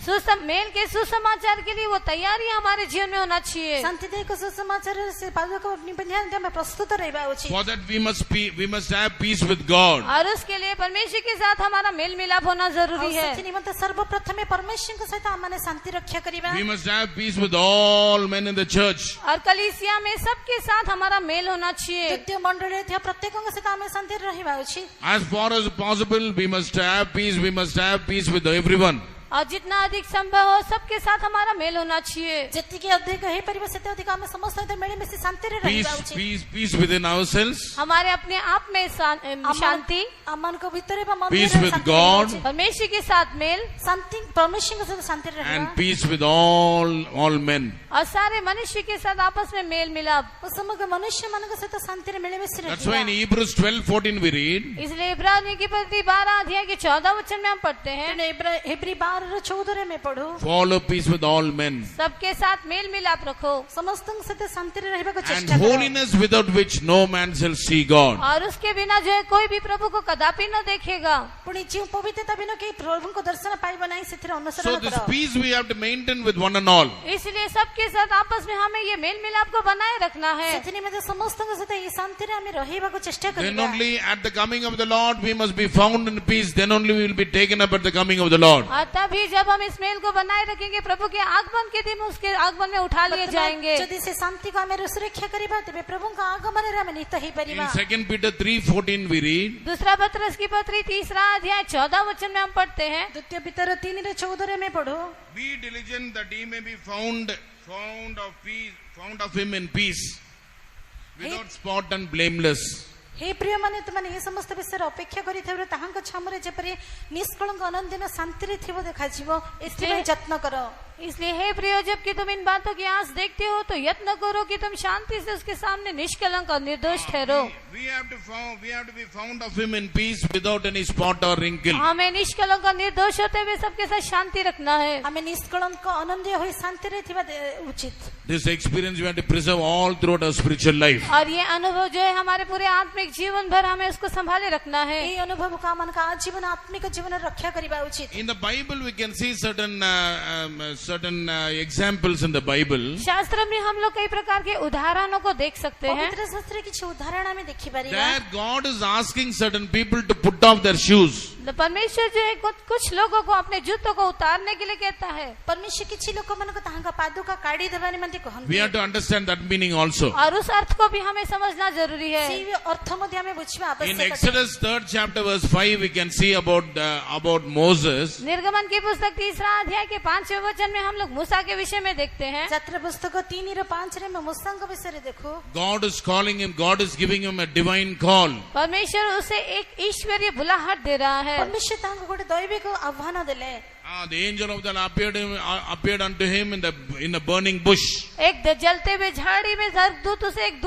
मेल के सुसमाचार के लिए वो तैयारी हमारे जीवन में होना चाहिए। ଶାନ୍ତିଦାୟକ ସୁସମାଚାରରେ ସେ ପାଦୁକ ପିନ୍ଧିବା ଆମେ ପ୍ରସ୍ତୁତ ରହିବା ଉଚିତ। For that we must have peace with God. और उसके लिए परमेश्वर के साथ हमारा मेल मिलाप होना ଆଉ जरूरी है। ସେଥି ନିମନ୍ତେ ସର୍ବପ୍ରଥମେ ପରମେଶ୍ୱରଙ୍କ ସହିତ ଆମମାନେ ଶାନ୍ତି ରକ୍ଷା କରିବା। We must have peace with all men in the church. और कलीसिया में सबके साथ हमारा मेल होना चाहिए। ଦ୍ୱିତୀୟ ମଣ୍ଡଳୀରେ ଥିବା ପ୍ରତ୍ୟେକଙ୍କ ସହିତ ଆମେ ଶାନ୍ତିରେ ରହିବା ଉଚିତ। As far as possible, we must have peace. We must have peace with everyone. और जितना अधिक संभव हो सबके साथ हमारा मेल होना चाहिए। ଯେତିକି ଅଧିକ ହେଇପାରିବ ସେତେ ଅଧିକ ଆମେ ସମସ୍ତଙ୍କ ସହିତ ମିଳିମିଶି ଶାନ୍ତିରେ ରହିବା ଉଚିତ। Peace within ourselves. हमारे अपने आप में शांति, ଆମମାନଙ୍କ ଭିତରେ ବା Peace ମନରେ with ଶାନ୍ତି God. ରହିବା ଉଚିତ। परमेश्वर के साथ मेल ଶାନ୍ତି परमेश्वरଙ୍କ ସହିତ ଶାନ୍ତିରେ ରହିବା। And peace with all men. और सारे मनुष्य के साथ आपस में मेल मिलाप। ଓ ସମଗ୍ର ମନୁଷ୍ୟମାନଙ୍କ ସହିତ ଶାନ୍ତିରେ ମିଳିମିଶି That's why in ରହିବା। Hebrews 12:14 we read, इसलिए इब्रानियों की पत्री 12 अध्याय के 14 वचन में हम पढ़ते हैं, ତେଣୁ ହେବ୍ରୀ 12:14 ଆମେ ପଢୁ। follow peace with all men. सबके साथ मेल मिलाप रखो ସମସ୍ତଙ୍କ ସହିତ ଶାନ୍ତିରେ ରହିବାକୁ And ଚେଷ୍ଟା କର। holiness without which no man shall see God. और उसके बिना जो है कोई भी प्रभु को कदापि न देखेगा। ପୁଣି ଯେଉଁ ପବିତ୍ରତା ବିନା କେହି ପ୍ରଭୁଙ୍କ ଦର୍ଶନ ପାଇବ ନାହିଁ ସେଥିରେ So ଅନୁସରଣ this କର। peace we have to maintain with one and all. इसलिए सबके साथ आपस में हमें ये मेल मिलाप को बनाए रखना है। ସେଥି ନିମନ୍ତେ ସମସ୍ତଙ୍କ ସହିତ ଏହି ଶାନ୍ତିରେ ଆମେ ରହିବାକୁ ଚେଷ୍ଟା Then କରିବା। only at the coming of the Lord we must be found in peace. Then only we will be taken up at the coming of the Lord. और तभी जब हम इस मेल को बनाए रखेंगे प्रभु के आगमन के दिन उसके आगमन में उठा लिए जाएंगे। ଯଦି ସେ ଶାନ୍ତିକୁ ଆମେ ସୁରକ୍ଷା କରିବା ତେବେ ପ୍ରଭୁଙ୍କ ଆଗମନରେ ଆମେ ନିହିତ ହେଇପାରିବା। In 2 Peter 3:14 we read, दूसरा पत्रस की पत्री 3 अध्याय 14 वचन में हम पढ़ते हैं, ଦ୍ୱିତୀୟ ପିତର 3:14 ଆମେ ପଢୁ। be diligent that ye may be found of him in peace, without spot and blameless. हे ପ୍ରିୟମାନେ ତୁମେ ଏ ସମସ୍ତ ବିଷୟରେ ଅପେକ୍ଷା କରିଥିବାରୁ ତାହାଙ୍କ ଛାମୁରେ ଯେପରି ନିଷ୍କଳଙ୍କ ଅନନ୍ଦିନ ଶାନ୍ତିରେ ଥିବ ଦେଖାଯିବ ଏଥିପାଇଁ ଯତ୍ନ କର। इसलिए हे प्रियो जबकि तुम इन बातों की आस देखते हो तो यत्न करो कि तुम शांति से उसके सामने निष्कलंक और निर्दोष ठहरो। We have to be found of him in peace without any spot or wrinkle. हमें निष्कलंक और निर्दोष होते हुए सबके साथ शांति रखना है। ଆମେ ନିଷ୍କଳଙ୍କ ଅନନ୍ୟ ହୋଇ ଶାନ୍ତିରେ ଥିବା ଉଚିତ। This experience we have to preserve all throughout our spiritual life. और ये अनुभव जो है हमारे पूरे आत्मिक जीवन भर हमें उसको संभाले रखना है। ଏହି ଅନୁଭବକୁ ଆମମାନଙ୍କ ଆଜୀବନ ଆତ୍ମିକ ଜୀବନରେ ରକ୍ଷା କରିବା ଉଚିତ। In the Bible we can see certain examples in the Bible. शास्त्र में हम लोग कई प्रकार के उदाहरणों को देख सकते हैं। ପବିତ୍ର ଶାସ୍ତ୍ରରେ କିଛି ଉଦାହରଣ ଆମେ ଦେଖିପାରିବା। There God is asking certain people to put off their shoes. परमेश्वर जो है कुछ लोगों को अपने जूतों को उतारने के लिए कहता है। परमेश्वर किछि लोक मानको ताहांका पादुका काढी देबा निमंते We कहंती have to understand that meaning also. और उस अर्थ को भी हमें समझना जरूरी है। सेही अर्थ मध्ये हमें बुझिबा In आवश्यक है। Exodus 3rd chapter verse 5 we can see about Moses. निर्गमन की पुस्तक 3रा अध्याय के 5वें वचन में हम लोग मूसा के विषय में देखते हैं। यात्रा पुस्तक 3 र 5 रे में मूसा के विषय रे देखो। God is calling him, God is giving him a divine call. परमेश्वर उसे एक ईश्वरीय बुलाहट दे रहा है। परमेश्वर तांको गोटे दैविक आह्वान देले। The angel of the Lord appeared unto him in a burning bush. एक जलते हुए झाड़ी में स्वर्गदूत उसे एक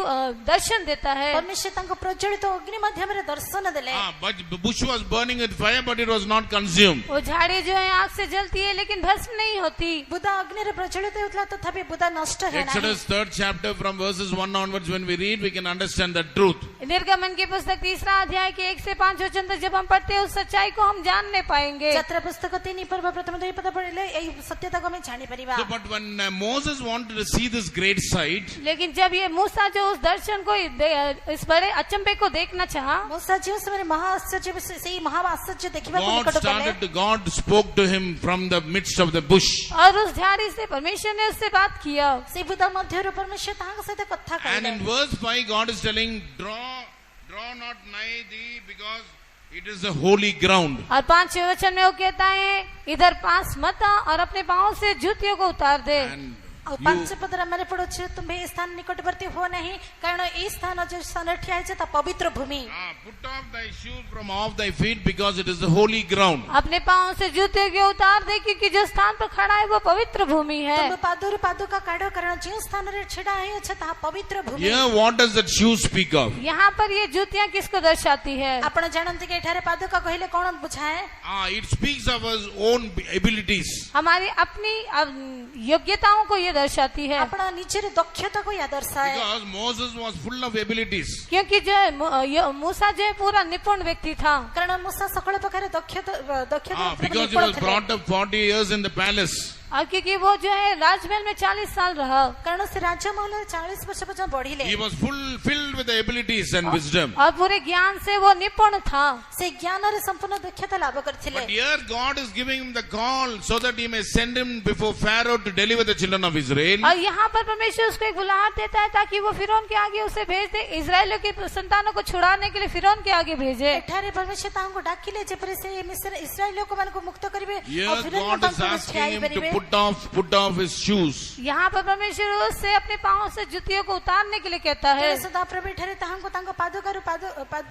दर्शन देता है। परमेश्वर तांको प्रज्वलित अग्नि माध्यम रे दर्शन देले। But the bush was burning with fire, but it was not consumed. वो झाड़ी जो है आग से जलती है लेकिन भस्म नहीं होती। बुदा अग्नि रे प्रज्वलित होतला तथापि बुदा नष्ट है नहीं। Exodus 3rd chapter from verses 1 onwards when we read, we can understand the truth. निर्गमन की पुस्तक 3रा अध्याय के 1 से 5 वचन तक जब हम पढ़ते हैं उस सच्चाई को हम जानने पाएंगे। यात्रा पुस्तक 3 पर प्रथम 2 पद पढ़िले एई सत्यता को हम जानि परिबा। So, but when Moses wanted to see this great sight, लेकिन जब ये मूसा जो उस दर्शन को इस बड़े अचंभे को देखना चाहा, मूसा जी उस महा आश्चर्य से महा आश्चर्य देखिबा को निकट गले। God spoke to him from the midst of the bush. और उस झाड़ी से परमेश्वर ने उससे बात किया। से बुदा मध्य रो परमेश्वर तांग सहित कथा And कहले। in verse 5 God is telling, draw not nigh thee, because it is a holy ground. और 5वें वचन में वो कहता है इधर पास मत आ और अपने पांव से जूतियों को उतार दे। And और 5 पद रे मेरे पड़ो छ तुम्हें इस स्थान निकटवर्ती हो नहीं, कारण इस स्थान जो स्थान ठिया है ता पवित्र भूमि। put off thy shoes from off thy feet, because it is the holy ground. अपने पांव से जूते को उतार दे क्योंकि जो स्थान पर खड़ा है वो पवित्र भूमि है। तुम पादुर पादुका काढो, कारण जे स्थान रे छिड़ा है छ ता पवित्र भूमि। Here what does that shoe speak of? यहाँ पर ये जूतियाँ किसको दर्शाती है? आपण जानते के एठारे पादुका कहले कोन बुझाए? It speaks of his own abilities. हमारी अपनी योग्यताओं को ये दर्शाती है। अपना निजे दक्षता को याद दर्शाए। Because Moses was full of abilities. क्योंकि जो मूसा जो है पूरा निपुण व्यक्ति था। कारण मूसा सकल प्रकार दक्षता Because he was brought up 40 years in the palace. और क्योंकि वो जो है राजमहल में 40 साल रहा, कारण से राजमहल 40 वर्ष पर्यंत बढ़िले। He was filled with the abilities and wisdom. और पूरे ज्ञान से वो निपुण था। से ज्ञान और संपूर्ण दक्षता लाभ करथिले। But here God is giving him the call so that he may send him before Pharaoh to deliver the children of Israel. और यहाँ पर परमेश्वर उसको एक बुलाहट देता है ताकि वो फिरौन के आगे उसे भेज दे, इजरायलियों की संतानों को छुड़ाने के लिए फिरौन के आगे भेजे। एठारे परमेश्वर तांको डाकिले जे पर से मिस्र इस्राएलियों को मन को मुक्त करिवे Here और फिरौन God is asking him to put off his shoes. यहाँ पर परमेश्वर उससे अपने पांव से जूतियों को उतारने के लिए कहता है। सदा प्रभु एठारे तांको तांको पादुका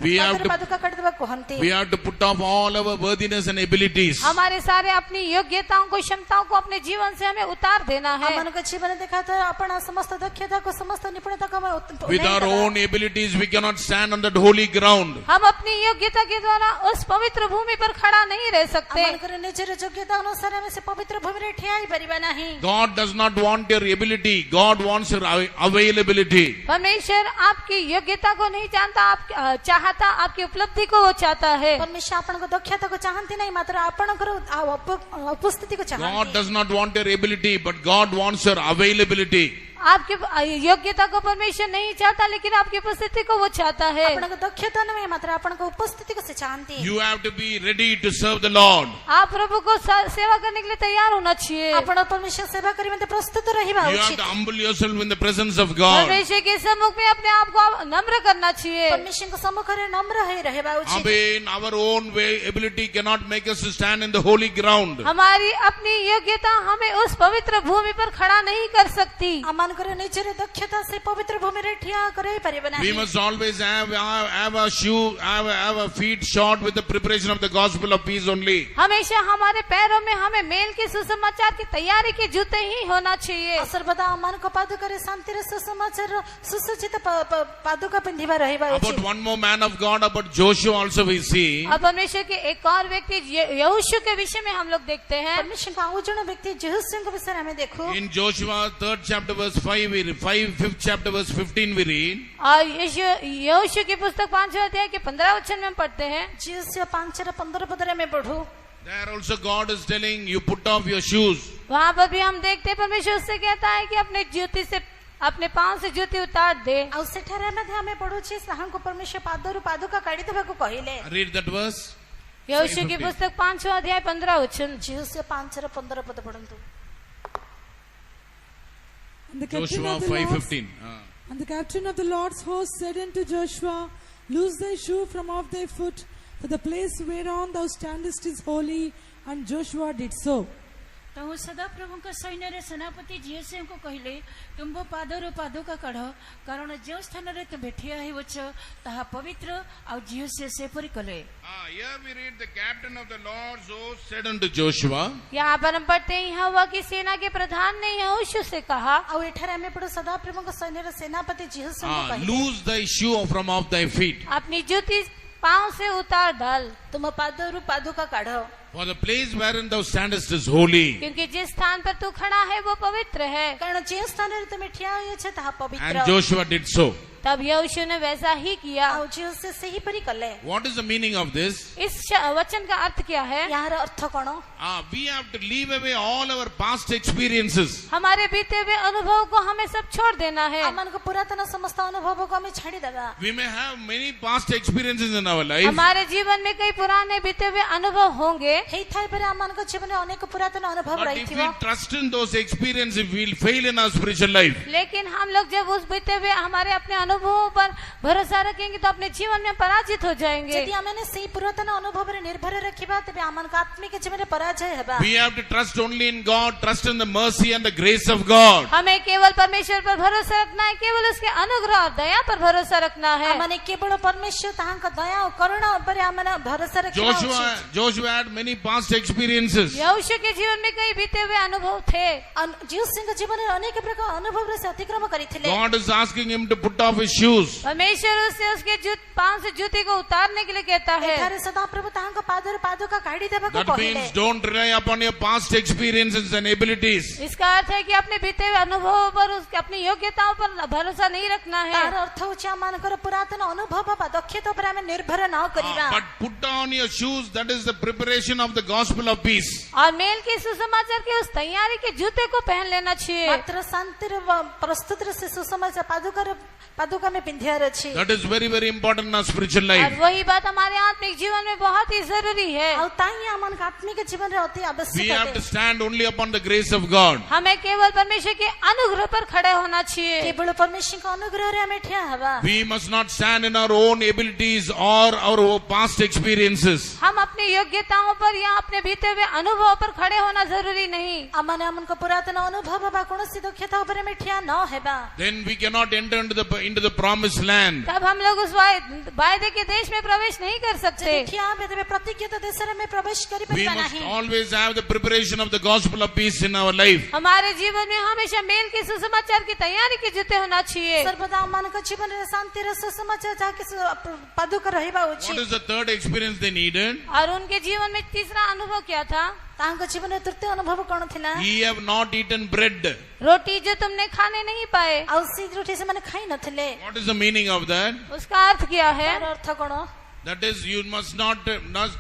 We have to- पादुका काढ देबा कहंती। We have to put off all our worthiness and abilities. हमारे सारे अपनी योग्यताओं को क्षमताओं को अपने जीवन से हमें उतार देना है। मन को जीवन देखा तो अपना समस्त दक्षता को समस्त निपुणता को हमें With our own abilities we cannot stand on that holy ground. हम अपनी योग्यता के द्वारा उस पवित्र भूमि पर खड़ा नहीं रह सकते। मन करे निजर योग्यता अनुसार हमें से पवित्र भूमि रे ठिया ही परिबा नहीं। God does not want your ability. God wants your availability. परमेश्वर आपकी योग्यता को नहीं जानता, आप चाहता आपकी उपलब्धि को वो चाहता है। परमेश्वर आपण को दक्षता को चाहते नहीं, मात्र आपण को उपस्थिति को चाहते। God does not want your ability, but God wants your availability. आपकी योग्यता को परमेश्वर नहीं चाहता लेकिन आपकी उपस्थिति को वो चाहता है। आपण को दक्षता नहीं, मात्र आपण को उपस्थिति को से चाहते। You have to be ready to serve the Lord. आप प्रभु को सेवा करने के लिए तैयार होना चाहिए। आपण परमेश्वर सेवा करी में प्रस्तुत रहिबा You have उचित। to humble yourself in the presence of God. परमेश्वर के सम्मुख में अपने आप को नम्र करना चाहिए। परमेश्वर को सम्मुख रे नम्र है रहबा उचित। Amen. Our own ability cannot make us to stand in the holy ground. हमारी अपनी योग्यता हमें उस पवित्र भूमि पर खड़ा नहीं कर सकती। मन करे निजर दक्षता से पवित्र भूमि रे ठिया करे परिबा नहीं। We must always have a shoe, have a feet shod with the preparation of the gospel of peace only. हमेशा हमारे पैरों में हमें मेल के सुसमाचार की तैयारी के जूते ही होना चाहिए। सर्वदा मन को पादुका रे शांति रे सुसमाचार सुसज्जित पादुका पिंधिबा रहबा About उचित। one more man of God, about Joshua also we see. अब परमेश्वर के एक और व्यक्ति यहोशू के विषय में हम लोग देखते हैं। परमेश्वर का और जन व्यक्ति यहोशू के विषय में हमें देखो। In Joshua 3rd chapter verse 5, 5th chapter verse 15 we read. और यहोशू की पुस्तक 5वें अध्याय के 15 वचन में हम पढ़ते हैं। यहोशू 5:15 पद में पढ़ो। There also God is telling you put off your shoes. वहाँ पर भी हम देखते हैं परमेश्वर उससे कहता है कि अपने जूती से अपने पांव से जूती उतार दे। आ सेठारे में हमें पढ़ो छी साहं को परमेश्वर पादरु पादुका काढी देबा को कहिले। Read that verse. यहोशू की 5:15. पुस्तक 5वां अध्याय 15 वचन। यहोशू 5:15 पद पढ़ंतु। And the captain Joshua of the Lord's- 5:15. And the captain of the Lord's host said unto Joshua, Loose thy shoe from off thy foot, for the place whereon thou standest is holy. And Joshua did so. तो હું સદાપ્રભુଙ୍କ સૈન્ୟରେ ସେନାପତି ଜିଏସଏଙ୍କୁ କହିଲେ ତୁମ୍ଭ ପାଦରୁ ପାଦୁକା କାଢ଼ କାରଣ ଯେଉଁ ସ୍ଥାନରେ ତୁମେ ଠିଆ ହେଉଛ ତାହା ପବିତ୍ର ଆଉ ଜିଏସଏ ସେପରି କଲେ। Here we read the captain of the Lord's host said unto Joshua. यहाँ पर हम पढ़ते हैं यहोवा की सेना के प्रधान ने यहोशू से कहा, ଆଉ ଏଠାରେ ଆମେ ପଢୁ ସଦାପ୍ରଭୁଙ୍କ ସୈନ୍ୟର ସେନାପତି ଯେହୋଶୁଙ୍କୁ କହିଲେ Loose thy shoe from off thy feet. अपनी जूती पांव से उतार डाल, ତୁମ ପାଦରୁ ପାଦୁକା କାଢ For the place wherein thou standest is holy. क्योंकि जिस स्थान पर तू खड़ा है वो पवित्र है। କାରଣ ଯେଉଁ ସ୍ଥାନରେ ତୁମେ ଠିଆ ହୋଇଅଛ ତାହା ପବିତ୍ର। And Joshua did so. तब यहोशू ने वैसा ही किया। ଆଉ ଯେହୋଶୁ ସେହିପରି କଲେ। What is the meaning of this? इस वचन का अर्थ क्या है? ଏହାର ଅର୍ଥ କଣ? We have to leave away all our past experiences. हमारे बीते हुए अनुभव को हमें सब छोड़ देना है। ଆମମାନଙ୍କ ପୁରାତନ ସମସ୍ତ ଅନୁଭବକୁ ଆମେ ଛାଡ଼ିଦେବା। We may have many past experiences in our life. हमारे जीवन में कई पुराने बीते हुए अनुभव होंगे, ହେଇଥାଇପାରେ ଆମମାନଙ୍କ ଜୀବନରେ ଅନେକ ପୁରାତନ ଅନୁଭବ But if ରହିଥିବ। we trust in those experiences, we will fail in our spiritual life. लेकिन हम लोग जब उस बीते हुए हमारे अपने अनुभवों पर भरोसा रखेंगे तो अपने जीवन में पराजित हो जाएंगे। ଯଦି ଆମେମାନେ ସେଇ ପୁରାତନ ଅନୁଭବରେ ନିର୍ଭର ରଖିବା ତେବେ ଆମମାନଙ୍କ ଆତ୍ମିକ ଜୀବନରେ ପରାଜୟ ହେବା। We have to trust only in God, trust in the mercy and the grace of God. हमें केवल परमेश्वर पर भरोसा रखना है, केवल उसके अनुग्रह और दया पर भरोसा रखना है। ଆମମାନେ କେବଳ ପରମେଶ୍ୱର ତାହାଙ୍କ ଦୟା ଓ କରୁଣା ଉପରେ ଆମମାନେ ଭରସା ରଖିବା ଉଚିତ। Joshua had many past experiences. यहोशू के जीवन में कई बीते हुए अनुभव थे। ଯୀଶୁଙ୍କ ଜୀବନରେ ଅନେକ ପ୍ରକାର ଅନୁଭବରେ ସେ ଅତିକ୍ରମ କରିଥିଲେ। God is asking him to put off his shoes. परमेश्वर उससे उसके पांव से जूती को उतारने के लिए कहता है। ଏଠାରେ ସଦାପ୍ରଭୁ ତାହାଙ୍କ ପାଦରୁ ପାଦୁକା କାଢି ଦେବାକୁ That କହିଲେ। means don't rely upon your past experiences and abilities. इसका अर्थ है कि अपने बीते हुए अनुभवों पर उसके अपनी योग्यताओं पर भरोसा नहीं रखना है। ତାର ଅର୍ଥ ହେଉଛି ଆମମାନଙ୍କର ପୁରାତନ ଅନୁଭବ ବା ଦକ୍ଷତା ଉପରେ ଆମେ ନିର୍ଭର ନ କରିବା। But put on your shoes, that is the preparation of the gospel of peace. और मेल के सुसमाचार के उस तैयारी के जूते को पहन लेना चाहिए। ମାତ୍ର ଶାନ୍ତିର ପ୍ରସ୍ତୁତିର ସେ ସୁସମାଚାର ପାଦୁକା ଆମେ ପିନ୍ଧିବାର ଅଛି। That is very, very important in our spiritual और life. वही बात हमारे आत्मिक जीवन में बहुत ही जरूरी है। ଆଉ ତାହିଁ ଆମମାନଙ୍କ ଆତ୍ମିକ ଜୀବନରେ ଅତି We ଆବଶ୍ୟକ have to ଅଟେ। stand only upon the grace of God. हमें केवल परमेश्वर के अनुग्रह पर खड़े होना चाहिए। କେବଳ ପରମେଶ୍ୱରଙ୍କ ଅନୁଗ୍ରହରେ ଆମେ ଠିଆ ହେବା। We must not stand in our own abilities or our past experiences. हम अपनी योग्यताओं पर या अपने बीते हुए अनुभव पर खड़े होना जरूरी नहीं। ଆମମାନେ ଆମଙ୍କ ପୁରାତନ ଅନୁଭବ ବା କୌଣସି ଦକ୍ଷତା ଉପରେ ଆମେ ଠିଆ ନ ହେବା। Then we cannot enter into the promised land. तब हम लोग उस वायदे के देश में प्रवेश नहीं कर सकते। ଯଦି ଠିଆ ହେବେ ତେବେ ପ୍ରତିଜ୍ଞିତ ଦେଶରେ ଆମେ ପ୍ରବେଶ We କରିପାରିବା must ନାହିଁ। always have the preparation of the gospel of peace in our life. हमारे जीवन में हमेशा मेल के सुसमाचार की तैयारी के जूते होना चाहिए। ସର୍ବଦା ଆମମାନଙ୍କ ଜୀବନରେ ଶାନ୍ତିର ସୁସମାଚାର ଯାହାକି ପାଦୁକା ରହିବା What ଉଚିତ। is the third experience they needed? और उनके जीवन में तीसरा अनुभव क्या था? ତାହାଙ୍କ ଜୀବନରେ ତୃତୀୟ ଅନୁଭବ କଣ ଥିଲା? Ye have not eaten bread. रोटी जो तुमने खाने नहीं पाए। ଆଉ ସେ ରୋଟି ସେମାନେ ଖାଇ ନଥିଲେ। What is the meaning of that? उसका अर्थ क्या है? ତାର ଅର୍ଥ କଣ? That is, you must not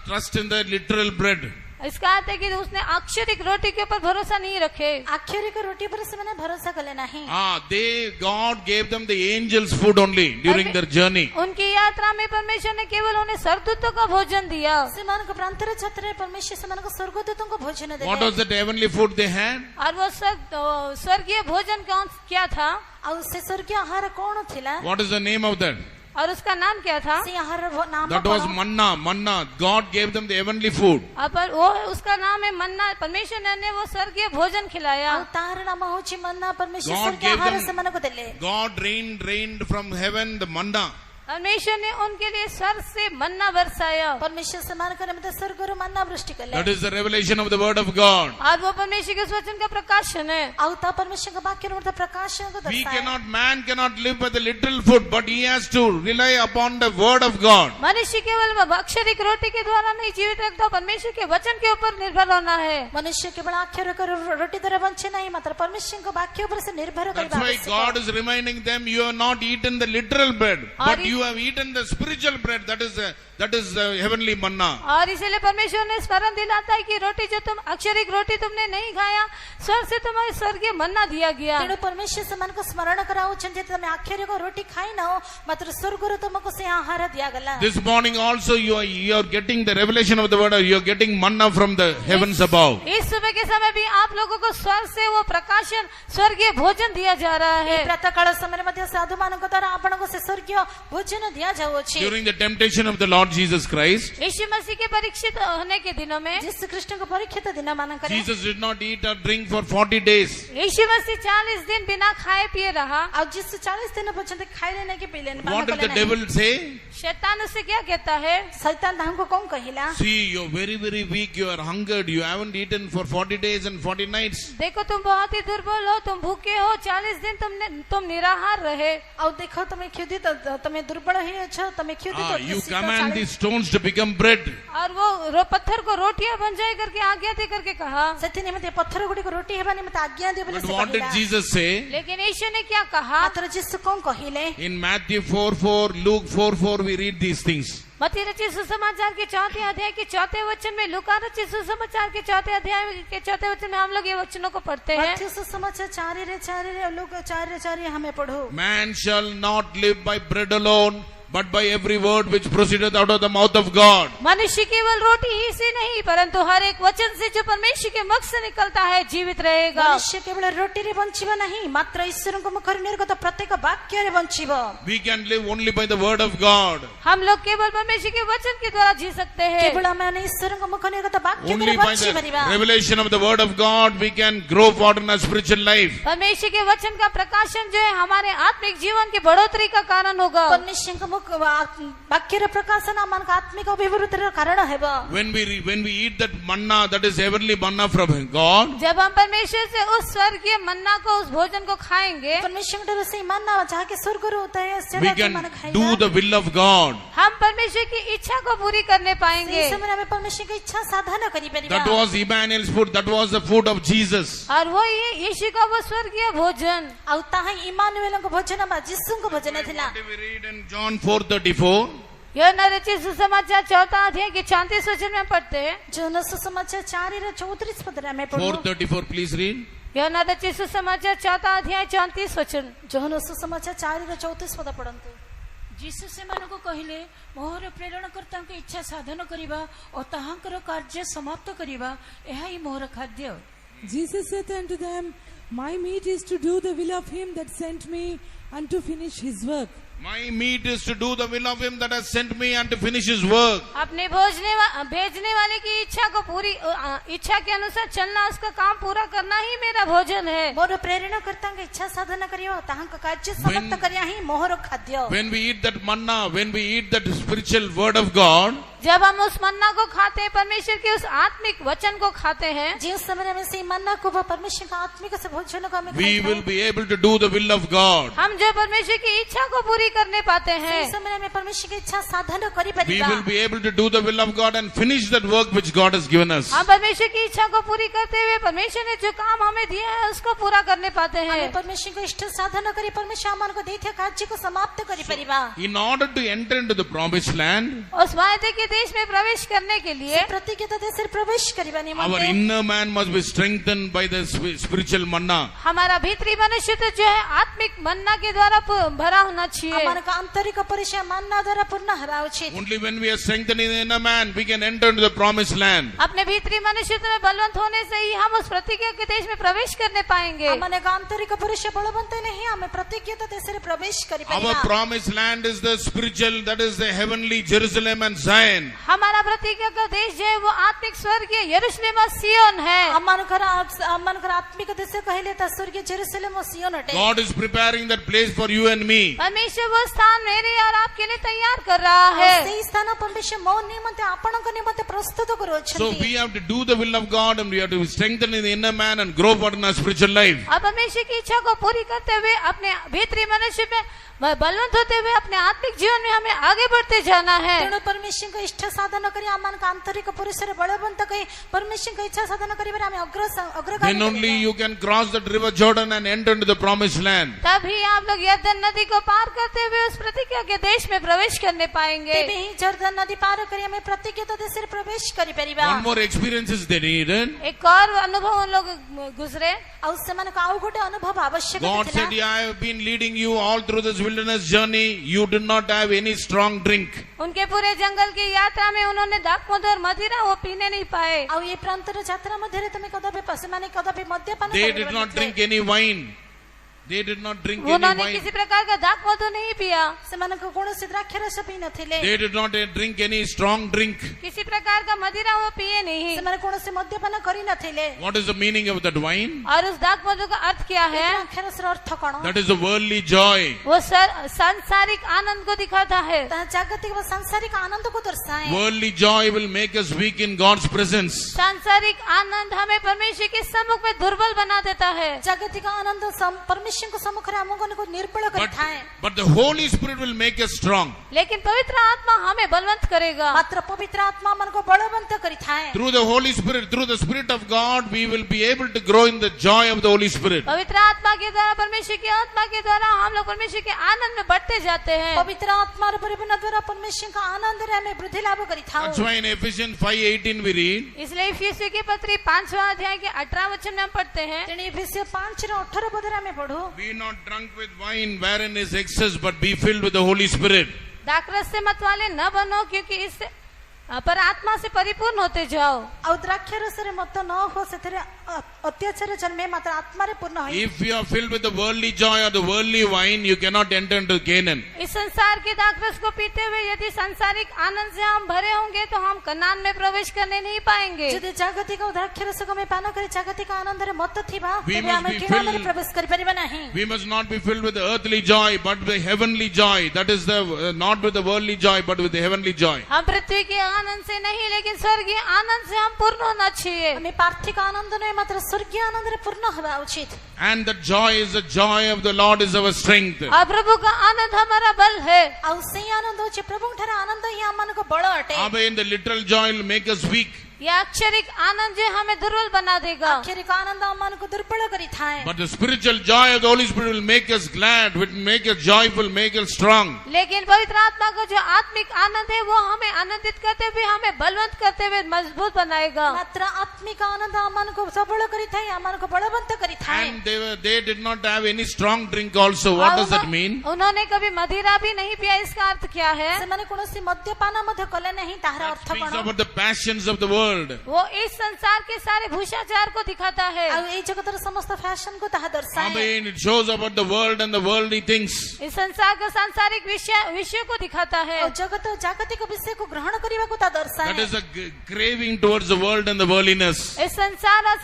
trust in the literal bread. इसका अर्थ है कि उसने अक्षरिक रोटी के ऊपर भरोसा नहीं रखे। ଆକ୍ଷରିକ ରୋଟି ଉପରେ ସେମାନେ ଭରସା କଲେ ନାହିଁ। God gave them the angels' food only during their journey. उनकी यात्रा में परमेश्वर ने केवल उन्हें स्वर्गदूतों का भोजन दिया। ସେମାନଙ୍କ ପ୍ରାନ୍ତର ଯାତ୍ରାରେ ପରମେଶ୍ୱର ସେମାନଙ୍କ ସ୍ୱର୍ଗଦୂତଙ୍କୁ ଭୋଜନ What ଦେଲେ। was that heavenly food they had? और वो स्वर्गीय भोजन क्या था? ଆଉ ସେ ସ୍ୱର୍ଗୀୟ ଆହାର କଣ ଥିଲା? What is the name of that? और उसका नाम क्या था? ସେ ଆହାର ନାମ That was କଣ? manna. God gave them the heavenly food. पर वो उसका नाम है मन्ना। परमेश्वर ने वो स्वर्गीय भोजन खिलाया। ଆଉ ତାହାର ନାମ ହଉଛି ମନ୍ନା। ପରମେଶ୍ୱର God ସ୍ୱର୍ଗୀୟ gave ଆହାର them- ସେମାନଙ୍କୁ ଦେଲେ। God rained from heaven the manna. परमेश्वर ने उनके लिए स्वर्ग से मन्ना बरसाया। ପରମେଶ୍ୱର ସେମାନଙ୍କ ନିମନ୍ତେ ସ୍ୱର୍ଗରୁ ମନ୍ନା ବୃଷ୍ଟି କଲେ। That is the revelation of the word of God. और वो परमेश्वर के उस वचन का प्रकाशन है। ଆଉ ତା ପରମେଶ୍ୱରଙ୍କ ବାକ୍ୟର ମଧ୍ୟ ପ୍ରକାଶକୁ Man cannot live by the literal food, but he has to rely upon the word of God. मनुष्य केवल अक्षरिक रोटी के द्वारा नहीं जीवित रखता, परमेश्वर के वचन के ऊपर निर्भर होना है। ମନୁଷ୍ୟ କେବଳ ଆକ୍ଷରିକ ରୋଟି ଦ୍ୱାରା ବଞ୍ଚେ ନାହିଁ, ମାତ୍ର ପରମେଶ୍ୱରଙ୍କ ବାକ୍ୟ ଉପରେ ସେ ନିର୍ଭର That's କରିବା why ଆବଶ୍ୟକ। God is reminding them, you have not eaten the literal bread, but you have eaten the spiritual bread, that is the that is the heavenly manna. और इसीलिए परमेश्वर ने स्मरण दिलाता है कि रोटी जो तुम अक्षरिक रोटी तुमने नहीं खाया, स्वर्ग से तुम्हें स्वर्गीय मन्ना दिया गया। तेणु परमेश्वर सेमानक स्मरण कराउछन्ति तमे आखिरको रोटी खाइ न हो, मात्र स्वर्गरु तुमको से आहार दियागला। This morning also you are getting the revelation of the word, you are getting manna from the heavens above. इस सुबह के समय भी आप लोगों को स्वर्ग से वो प्रकाशन स्वर्गीय भोजन दिया जा रहा है। प्रातः काल समय मध्ये साधु मानक द्वारा आपनको से स्वर्गीय भोजन दिया जाउछि। During the temptation of the Lord Jesus Christ, यीशु मसीह के परीक्षित होने के दिनों में यीशु कृष्ण को परीक्षित दिन मानकर Jesus did not eat or drink for 40 days. यीशु मसीह 40 दिन बिना खाए पिए रहा। अब जिस 40 दिन पर्यंत खाइले नहीं कि पीले नहीं। What did the devil say? शैतान उससे क्या कहता है? शैतान हमको कौन कहिला? See, you're very weak, you are hungered, you haven't eaten for 40 days and 40 nights. देखो तुम बहुत ही दुर्बल हो, तुम भूखे हो, 40 दिन तुम निराहार रहे। अब देखो तुम्हें क्षुधित, तुम्हें दुर्बल है, अच्छा तुम्हें क्षुधित। You command these stones to become bread. और वो पत्थर को रोटियां बन जाए करके आज्ञा दे करके कहा। सत्य निमित्त पत्थर गुडी को रोटी हेबा निमित्त आज्ञा दे बोले But से what did कहिला। Jesus say? लेकिन यीशु ने क्या कहा? मात्र जिस कौन कहिले? In Matthew 4:4, Luke 4:4, we read these things. मत्ती रचित सुसमाचार के 4थे अध्याय के 4थे वचन में, लूका रचित सुसमाचार के 4थे अध्याय के 4थे वचन में हम लोग ये वचनों को पढ़ते हैं। मत्ती सुसमाचार 4 रे लोग 4 रे हमें पढ़ो। Man shall not live by bread alone, but by every word which proceedeth out of the mouth of God. मनुष्य केवल रोटी ही से नहीं, परंतु हर एक वचन से जो परमेश्वर के मुख से निकलता है जीवित रहेगा। मनुष्य केवल रोटी रे बंचिबा नहीं, मात्र ईश्वरको मुखर निर्गत प्रत्येक वाक्य रे बंचिबा। We can live only by the word of God. हम लोग केवल परमेश्वर के वचन के द्वारा जी सकते हैं। केवल हमें ईश्वरको मुख निर्गत वाक्य Only रे by bunchy the परिबा। revelation of the word of God we can grow forward in our spiritual life. परमेश्वर के वचन का प्रकाशन जो है हमारे आत्मिक जीवन की बढ़ोतरी का कारण होगा। परमेश्वर को मुख वाक्य रे प्रकाशन मन का आत्मिक अभिवृद्धि रे कारण हेबा। When we eat that manna, that is heavenly manna from God, जब हम परमेश्वर से उस स्वर्गीय मन्ना को, उस भोजन को खाएंगे, परमेश्वर के से मन्ना जहाँ के स्वर्ग रू होता है, we can do the will of God. हम परमेश्वर की इच्छा को पूरी करने पाएंगे। इस समय में परमेश्वर की इच्छा साधन करी परिबा। That was Emmanuel's food, that was the food of Jesus. और वो ये यीशु का वो स्वर्गीय भोजन। औ ताहा इमानुएल को भोजन बा, यीशु को भोजन थिला। We read in John 4:34. यूहन्ना रचित सुसमाचार 4था अध्याय के 34 वचन में पढ़ते हैं। यूहन्ना सुसमाचार 4 रे 34 पद रे में पढ़ो। 4:34, please read. यूहन्ना रचित सुसमाचार 4था अध्याय 34 वचन। यूहन्ना सुसमाचार 4 रे 34 पद पढ़ंतु। ଯୀଶୁ ସେମାନଙ୍କୁ କହିଲେ, ମୋହର ପ୍ରେରଣକର୍ତ୍ତାଙ୍କ ଇଚ୍ଛା ସାଧନ କରିବା ଓ ତାହାଙ୍କର କାର୍ଯ୍ୟ ସମାପ୍ତ କରିବା, ଏହା ହିଁ ମୋହର ଖାଦ୍ୟ। Jesus said unto them, my meat is to do the will of him that sent me and to finish his work. My meat is to do the will of him that has sent me and to finish his work. अपने भेजने वाले की इच्छा को पूरी इच्छा के अनुसार चलना, उसका काम पूरा करना ही मेरा भोजन है। मोर प्रेरणाकर्ताଙ୍କ इच्छा साधन करियो, ताहांका कार्य समाप्त करिया ही मोहर खाद्य। When we eat that manna, when we eat that spiritual word of God, जब हम उस मन्ना को खाते हैं, परमेश्वर के उस आत्मिक वचन को खाते हैं, जिस समय में से मन्ना को परमेश्वर का आत्मिक से भोजन को हमें we will be able to do the will of God. हम जो परमेश्वर की इच्छा को पूरी करने पाते हैं, इस समय में परमेश्वर की इच्छा साधन करी We परिबा। will be able to do the will of God and finish that work which God has given us. हम परमेश्वर की इच्छा को पूरी करते हुए परमेश्वर ने जो काम हमें दिया है उसको पूरा करने पाते हैं। हमें परमेश्वर को इष्ट साधन करी परमेश्वर मन को देते कार्य को समाप्त करी परिबा। In order to enter into the promised land, उस वायदे के देश में प्रवेश करने के लिए प्रतिज्ञा देश में प्रवेश करिबा our निमंते inner man must be strengthened by the spiritual manna. हमारा भीतरी मनुष्य तो जो है आत्मिक मन्ना के द्वारा भरा होना चाहिए। मन का आंतरिक परिचय मानना द्वारा पूर्ण हरा उचित। Only when we are strengthened in the inner man, we can enter into the promised land. अपने भीतरी मनुष्य में बलवंत होने से ही हम उस प्रतिज्ञा के देश में प्रवेश करने पाएंगे। मन का आंतरिक परिचय बलवंत नहीं, हमें प्रतिज्ञा देश में प्रवेश करी Our परिबा। promised land is the spiritual, that is the heavenly Jerusalem and Zion. हमारा प्रतिज्ञा का देश जो है वो आत्मिक स्वर्गीय यरूशलेम और सिय्योन है। मन कर आत्मिक देश कहले त स्वर्गीय जेरूशलेम और सिय्योन हटे। God is preparing that place for you and me. परमेश्वर वो स्थान मेरे और आपके लिए तैयार कर रहा है। सेही स्थान परमेश्वर मो निमंते आपणक निमंते प्रस्तुत करो So we have to do the will of God and we have to be strengthened in the inner man and grow forward in our spiritual life. अब परमेश्वर की इच्छा को पूरी करते हुए अपने भीतरी मनुष्य में बलवंत होते हुए अपने आत्मिक जीवन में हमें आगे बढ़ते जाना है। तेणु परमेश्वर को इष्ट साधन करी आमान का आंतरिक परिसर बलवंत कई परमेश्वर को इच्छा साधन करी पर हमें अग्रगामी Then only you can cross that river Jordan and enter into the promised land. तभी आप लोग यरदन नदी को पार करते हुए उस प्रतिज्ञा के देश में प्रवेश करने करने पाएंगे। ତେବେ ହିଁ ଜର୍ଦାନ ନଦୀ ପାର କରି ଆମେ ପ୍ରତିଜ୍ଞିତ ଦେଶରେ ପ୍ରବେଶ କରିପାରିବା। One more experiences they needed. एक और अनुभव उन लोग गुजरे। ଆଉ ସେମାନଙ୍କୁ ଆଉ ଗୋଟେ ଅନୁଭବ ଆବଶ୍ୟକ God ଥିଲା। said, I have been leading you all through this wilderness journey. You did not have any strong drink. उनके पूरे जंगल की यात्रा में उन्होंने दाखमधु और मदिरा वो पीने नहीं पाए। ଆଉ ଏ ପ୍ରାନ୍ତର ଯାତ୍ରା ମଧ୍ୟରେ ତମେ କଦାପି ସେମାନେ କଦାପି ମଦ୍ୟପାନ They did not କରିପାରିନଥିଲେ। drink any wine. They did not drink any उन्होंने wine. किसी प्रकार का दाखमधु नहीं पिया। ସେମାନଙ୍କୁ କୌଣସି ଦ୍ରାକ୍ଷରସ ପିଇ ନଥିଲେ। They did not drink any strong drink. किसी प्रकार का मदिरा वो पिए नहीं। ସେମାନେ କୌଣସି ମଦ୍ୟପାନ କରିନଥିଲେ। What is the meaning of that wine? और उस दाखमधु का अर्थ क्या है? ଦ୍ରାକ୍ଷରସର ଅର୍ଥ କଣ? That is the worldly joy. वो सांसारिक आनंद को दिखाता है। ତାହା ଜାଗତିକ ବା ସାଂସାରିକ ଆନନ୍ଦକୁ ଦର୍ଶାଏ। Worldly joy will make us weak in God's presence. सांसारिक आनंद हमें परमेश्वर के सम्मुख में दुर्बल बना देता है। ଜାଗତିକ ଆନନ୍ଦ परमेश्वरଙ୍କ ସମ୍ମୁଖରେ ଆମମାନଙ୍କୁ ନିର୍ବଳ କରିଥାଏ। But the Holy Spirit will make us strong. लेकिन पवित्र आत्मा हमें बलवंत करेगा। ମାତ୍ର ପବିତ୍ର ଆତ୍ମା ଆମମାନଙ୍କୁ ବଳବନ୍ତ କରିଥାଏ। Through the Holy Spirit, through the Spirit of God, we will be able to grow in the joy of the Holy Spirit. पवित्र आत्मा के द्वारा परमेश्वर की आत्मा के द्वारा हम लोग परमेश्वर के आनंद में बढ़ते जाते हैं। ପବିତ୍ର ଆତ୍ମାର ପରିପୂର୍ଣ୍ଣ ଦ୍ୱାରା परमेश्वरଙ୍କ ଆନନ୍ଦରେ ଆମେ ବୃଦ୍ଧି ଲାଭ କରିଥାଉ। That's why in Ephesians 5:18 we read, इसलिए इफिसियों की पत्री 5वां अध्याय के 18 वचन में हम पढ़ते हैं। ତେଣୁ ଏଫେସିୟ 5:18 ପଦରେ ଆମେ ପଢୁ। be not drunk with wine wherein is excess, but be filled with the Holy Spirit. दाखरस से मत वाले न बनो क्योंकि इससे पर आत्मा से परिपूर्ण होते जाओ। ଆଉ ଦ୍ରାକ୍ଷରସରେ ମତ ନ ହୁଅ ସେଥିରେ ଅତ୍ୟାଚାର ଜନ୍ମେ ମାତ୍ର ଆତ୍ମାରେ ପୂର୍ଣ୍ଣ ହୋଇ। If you are filled with the worldly joy or the worldly wine, you cannot enter into Canaan. इस संसार के दाखरस को पीते हुए यदि सांसारिक आनंद से हम भरे होंगे तो हम कनान में प्रवेश करने नहीं पाएंगे। ଯଦି ଜାଗତିକ ଦ୍ରାକ୍ଷରସକୁ ଆମେ ପାନ କରି ଜାଗତିକ ଆନନ୍ଦରେ ମତ ଥିବା We ତେବେ must ଆମେ be କିଣାନରେ filled- ପ୍ରବେଶ କରିପାରିବା ନାହିଁ। We must not be filled with the earthly joy, but with the heavenly joy. That is the not with the worldly joy, but with the heavenly joy. हम पृथ्वी के आनंद से नहीं लेकिन स्वर्गीय आनंद से हम पूर्ण होना चाहिए। ଆମେ ପାର୍ଥିକ ଆନନ୍ଦ ନୁହେଁ ମାତ୍ର ସ୍ୱର୍ଗୀୟ ଆନନ୍ଦରେ ପୂର୍ଣ୍ଣ ହେବା ଉଚିତ। And the joy is the joy of the Lord is our strength. और प्रभु का आनंद हमारा बल है। ଆଉ ସେଇ ଆନନ୍ଦ ହଉଛି ପ୍ରଭୁଙ୍କଠାରେ ଆନନ୍ଦ ହିଁ ଆମମାନଙ୍କ ବଳ ଅଟେ। Amen. The literal joy will make us weak. यह अक्षरिक आनंद जो हमें दुर्बल बना देगा। ଆକ୍ଷରିକ ଆନନ୍ଦ ଆମମାନଙ୍କୁ ଦୁର୍ବଳ କରିଥାଏ। But the spiritual joy of the Holy Spirit will make us glad, will make us joyful, make us strong. लेकिन पवित्र आत्मा का जो आत्मिक आनंद है वो हमें आनंदित करते हुए हमें बलवंत करते हुए मजबूत बनाएगा। ମାତ୍ର ଆତ୍ମିକ ଆନନ୍ଦ ଆମମାନଙ୍କୁ ସବଳ କରିଥାଏ ଆମମାନଙ୍କୁ ବଳବନ୍ତ କରିଥାଏ। And they did not have any strong drink also. What does that mean? उन्होंने कभी मदिरा भी नहीं पिया। इसका अर्थ क्या है? ସେମାନେ କୌଣସି ମଦ୍ୟପାନ ମଧ୍ୟ କଲେ ନାହିଁ। ତାହାର That ଅର୍ଥ speaks କଣ? about the passions of the world. वो इस संसार के सारे भूषाचार को दिखाता है। ଆଉ ଏଇ ଜଗତର ସମସ୍ତ ଫ୍ୟାସନକୁ ତାହା ଦର୍ଶାଏ। Amen. It shows about the world and the worldly things. इस संसार का सांसारिक विषय को दिखाता है। ଆଉ ଜଗତ ଜାଗତିକ ବିଷୟକୁ ଗ୍ରହଣ କରିବାକୁ ତା ଦର୍ଶାଏ। That is a craving towards the world and the worldliness. इस संसार और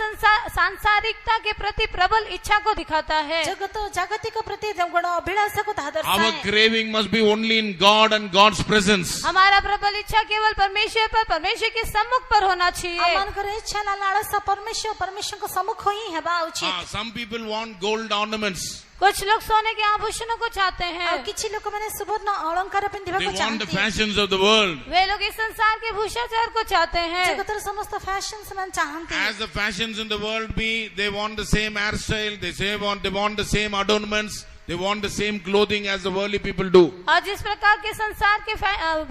सांसारिकता के प्रति प्रबल इच्छा को दिखाता है। ଜଗତ ଜାଗତିକ ପ୍ରତି ଗୁଣ ଅଭିଳାଷକୁ ତାହା Our ଦର୍ଶାଏ। craving must be only in God and God's presence. हमारा प्रबल इच्छा केवल परमेश्वर पर परमेश्वर के सम्मुख पर होना चाहिए। ଆମମାନଙ୍କର ଇଚ୍ଛା ଲାଳସା परमेश्वरଙ୍କ ସମ୍ମୁଖ ହିଁ ହେବା ଉଚିତ। Some people want gold ornaments. कुछ लोग सोने के आभूषणों को चाहते हैं। ଆଉ କିଛି ଲୋକମାନେ ସୁବର୍ଣ୍ଣ ଅଳଙ୍କାର They ପିନ୍ଧିବାକୁ want the ଚାହାନ୍ତି। fashions of the world. वे लोग इस संसार के भूषाचार को चाहते हैं। ଜଗତର ସମସ୍ତ ଫ୍ୟାସନ ସେମାନେ ଚାହାନ୍ତି। As the fashions in the world be, they want the same hairstyle, they want the same adornments, they want the same clothing as the worldly people do. और जिस प्रकार के संसार के